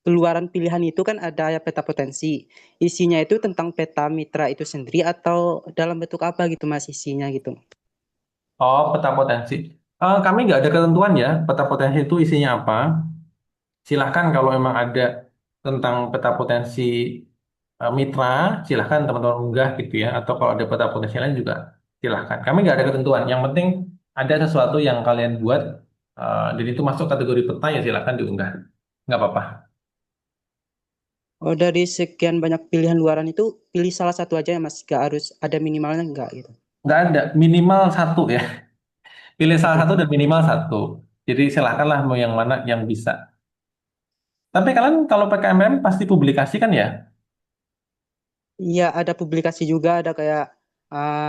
keluaran pilihan itu kan ada ya peta potensi. Isinya itu tentang peta mitra itu sendiri atau dalam bentuk apa gitu, Mas, isinya gitu. Oh, peta potensi. Kami nggak ada ketentuan ya, peta potensi itu isinya apa. Silahkan kalau memang ada tentang peta potensi mitra, silahkan teman-teman unggah gitu ya. Atau kalau ada peta potensi lain juga silahkan. Kami nggak ada ketentuan. Yang penting ada sesuatu yang kalian buat dan itu masuk kategori peta ya silahkan diunggah. Nggak apa-apa. Oh, dari sekian banyak pilihan luaran itu pilih salah satu aja ya, Mas. Gak harus ada minimalnya enggak gitu. Nggak ada, minimal satu ya. Pilih salah satu dan minimal satu. Jadi silahkanlah mau yang mana yang bisa. Tapi kalian kalau PKMM pasti publikasi kan ya? Iya, ada publikasi juga, ada kayak uh,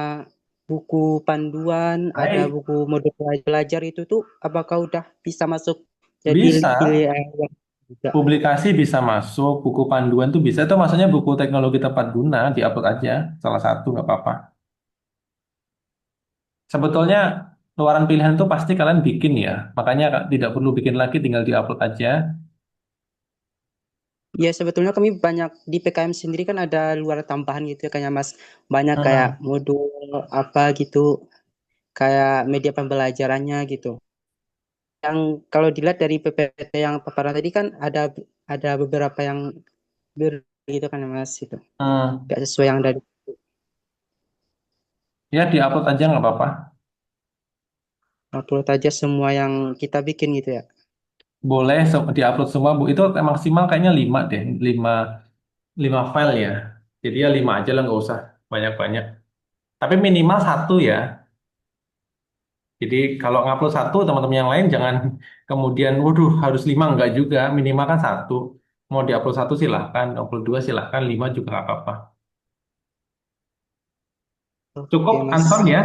buku panduan, ada Baik, buku modul belajar itu tuh apakah udah bisa masuk jadi bisa. pilihan juga. Publikasi bisa masuk, buku panduan tuh bisa. Itu maksudnya buku teknologi tepat guna, diupload aja. Salah satu nggak apa-apa. Sebetulnya luaran pilihan itu pasti kalian bikin ya. Makanya tidak perlu bikin lagi, tinggal diupload aja. Ya sebetulnya kami banyak di PKM sendiri kan ada luar tambahan gitu ya kayak Mas, banyak kayak Hmm. modul apa gitu, kayak media pembelajarannya gitu. yang kalau dilihat dari PPT yang paparan tadi kan ada beberapa yang gitu kan ya Mas itu. Nggak sesuai yang dari Ya, diupload aja nggak apa-apa. upload aja semua yang kita bikin gitu ya. Boleh diupload semua, Bu. Itu maksimal kayaknya 5 deh. 5, 5 file ya. Jadi ya 5 aja lah, nggak usah banyak-banyak. Tapi minimal satu ya. Jadi kalau ngupload satu, teman-teman yang lain jangan kemudian, waduh harus 5, nggak juga. Minimal kan satu. Mau diupload satu silahkan, upload dua silahkan, 5 juga nggak apa-apa. Cukup, Oke Mas. Anton ya?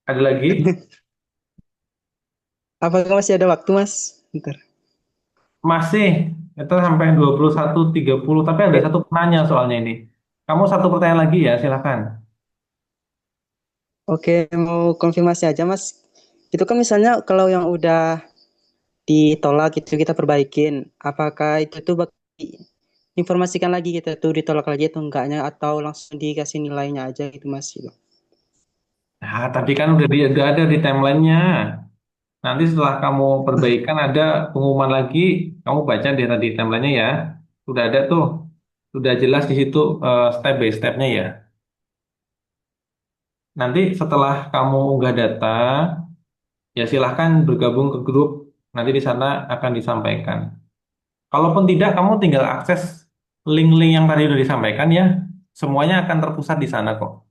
Ada lagi? Apakah masih ada waktu Mas? Bentar. Masih, itu sampai 21.30. Tapi ada satu penanya soalnya ini. Kamu satu pertanyaan lagi ya, silahkan. Oke, mau konfirmasi aja Mas. Itu kan misalnya kalau yang udah ditolak itu kita perbaikin, apakah itu tuh bakal informasikan lagi kita tuh ditolak lagi atau enggaknya atau langsung dikasih nilainya aja gitu Mas gitu. Nah, tadi kan udah ada di timelinenya. Nanti setelah kamu perbaikan ada pengumuman lagi, kamu baca deh tadi timelinenya ya. Sudah ada tuh, sudah jelas di situ step by stepnya ya. Nanti setelah kamu unggah data, ya silahkan bergabung ke grup. Nanti di sana akan disampaikan. Kalaupun tidak, kamu tinggal akses link-link yang tadi sudah disampaikan ya. Semuanya akan terpusat di sana kok.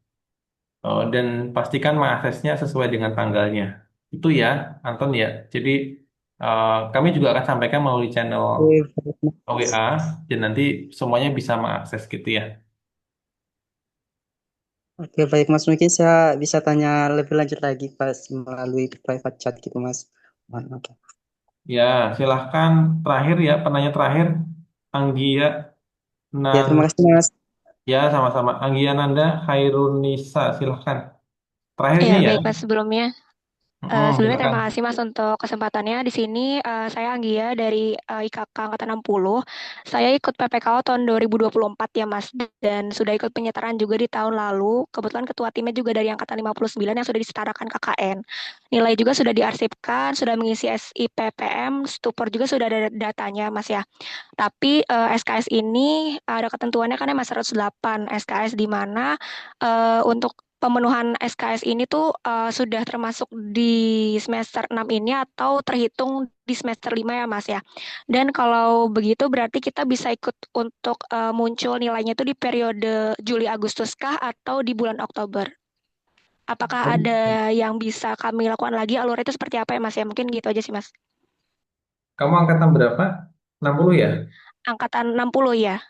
Dan pastikan mengaksesnya sesuai dengan tanggalnya. Itu ya, Anton ya. Jadi kami juga akan sampaikan melalui channel WA dan nanti semuanya bisa mengakses gitu ya. Oke, baik Mas. Mungkin saya bisa tanya lebih lanjut lagi pas melalui private chat gitu Mas. Oke. Ya, silahkan terakhir ya, penanya terakhir Anggia Ya, Nan terima kasih Mas. ya sama-sama Anggia Nanda Khairunisa, silahkan. Terakhir Iya, ini ya. baik Mas, sebelumnya sebelumnya Silakan. terima kasih Mas untuk kesempatannya. Di sini saya Anggia dari IKK Angkatan 60. Saya ikut PPKO tahun 2024 ya Mas, dan sudah ikut penyetaraan juga di tahun lalu. Kebetulan ketua timnya juga dari Angkatan 59 yang sudah disetarakan KKN. Nilai juga sudah diarsipkan, sudah mengisi SIPPM, stupor juga sudah ada datanya Mas ya. Tapi SKS ini ada ketentuannya kan ya Mas 108 SKS di mana untuk pemenuhan SKS ini tuh sudah termasuk di semester 6 ini atau terhitung di semester 5 ya Mas ya. Dan kalau begitu berarti kita bisa ikut untuk muncul nilainya itu di periode Juli Agustus kah atau di bulan Oktober? Apakah ada yang bisa kami lakukan lagi? Alurnya itu seperti apa ya Mas ya? Mungkin gitu aja sih Mas. Kamu angkatan berapa? 60 ya? Angkatan 60 ya.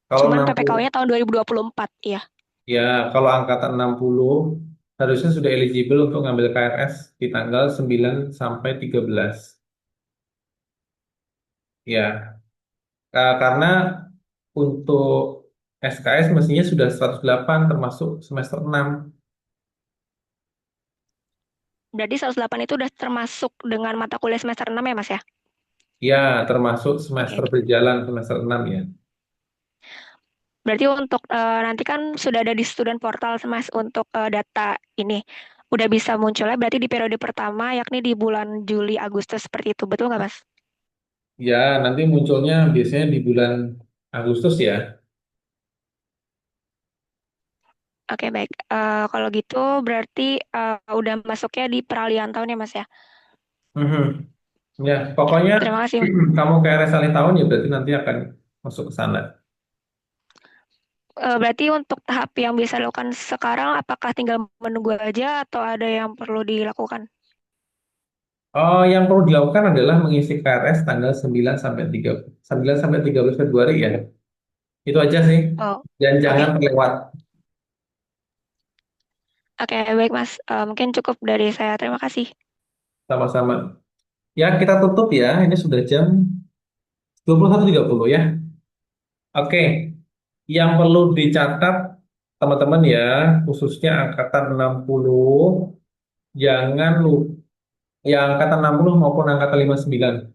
Kalau Cuman 60, PPKU-nya tahun 2024 ya. ya kalau angkatan 60 harusnya sudah eligible untuk ngambil KRS di tanggal 9 sampai 13. Ya, karena untuk SKS mestinya sudah 108 termasuk semester 6. Berarti 108 itu udah termasuk dengan mata kuliah semester 6 ya Mas ya? Ya, termasuk Oke. semester berjalan semester 6 ya. Berarti untuk nanti kan sudah ada di student portal Mas untuk data ini. Udah bisa munculnya berarti di periode pertama yakni di bulan Juli Agustus seperti itu. Betul nggak Mas? Ya, nanti munculnya biasanya di bulan Agustus ya. Oke baik. Kalau gitu berarti udah masuknya di peralihan tahun ya Mas ya? Mhm. Ya, pokoknya Terima kasih. kamu KRS akhir tahun ya berarti nanti akan masuk ke sana. Berarti untuk tahap yang bisa dilakukan sekarang apakah tinggal menunggu aja atau ada yang perlu dilakukan? Oh, yang perlu dilakukan adalah mengisi KRS tanggal 9 sampai 30, 9 sampai 13 Februari ya. Itu aja sih. Oh, Dan jangan oke. terlewat. Oke, baik Mas. Mungkin cukup dari saya. Terima kasih. Sama-sama. Ya, kita tutup ya. Ini sudah jam 21.30 ya. Oke. Yang perlu dicatat teman-teman ya, khususnya angkatan 60, jangan lupa, ya angkatan 60 maupun angkatan 59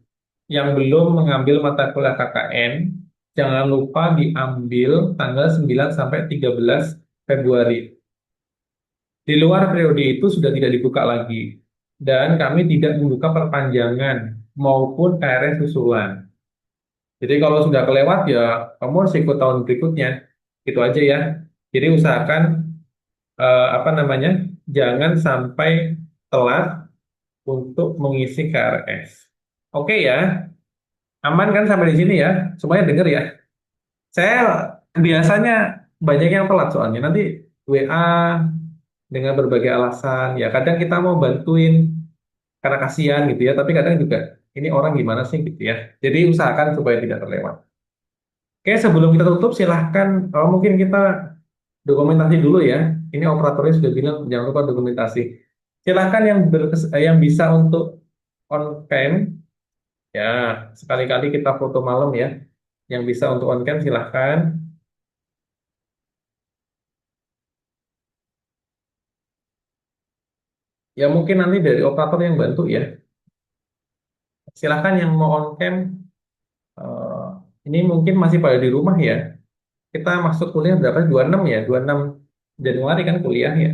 yang belum mengambil mata kuliah KKN, jangan lupa diambil tanggal 9 sampai 13 Februari. Di luar periode itu sudah tidak dibuka lagi. dan kami tidak membuka perpanjangan maupun KRS susulan. Jadi kalau sudah kelewat ya kamu harus ikut tahun berikutnya. Itu aja ya. Jadi usahakan apa namanya? Jangan sampai telat untuk mengisi KRS. Oke ya. Aman kan sampai di sini ya? Semuanya denger ya. Saya biasanya banyak yang telat soalnya. Nanti WA dengan berbagai alasan. Ya kadang kita mau bantuin karena kasihan gitu ya. Tapi kadang juga ini orang gimana sih gitu ya. Jadi usahakan supaya tidak terlewat. Oke, sebelum kita tutup silahkan. Oh, mungkin kita dokumentasi dulu ya. Ini operatornya sudah bilang jangan lupa dokumentasi. Silahkan yang bisa untuk on cam ya sekali-kali kita foto malam ya. Yang bisa untuk on cam silahkan. Ya mungkin nanti dari operator yang bantu ya. Silahkan yang mau on cam. eh, ini mungkin masih pada di rumah ya. Kita masuk kuliah berapa? 26 ya, 26 Januari kan kuliah ya.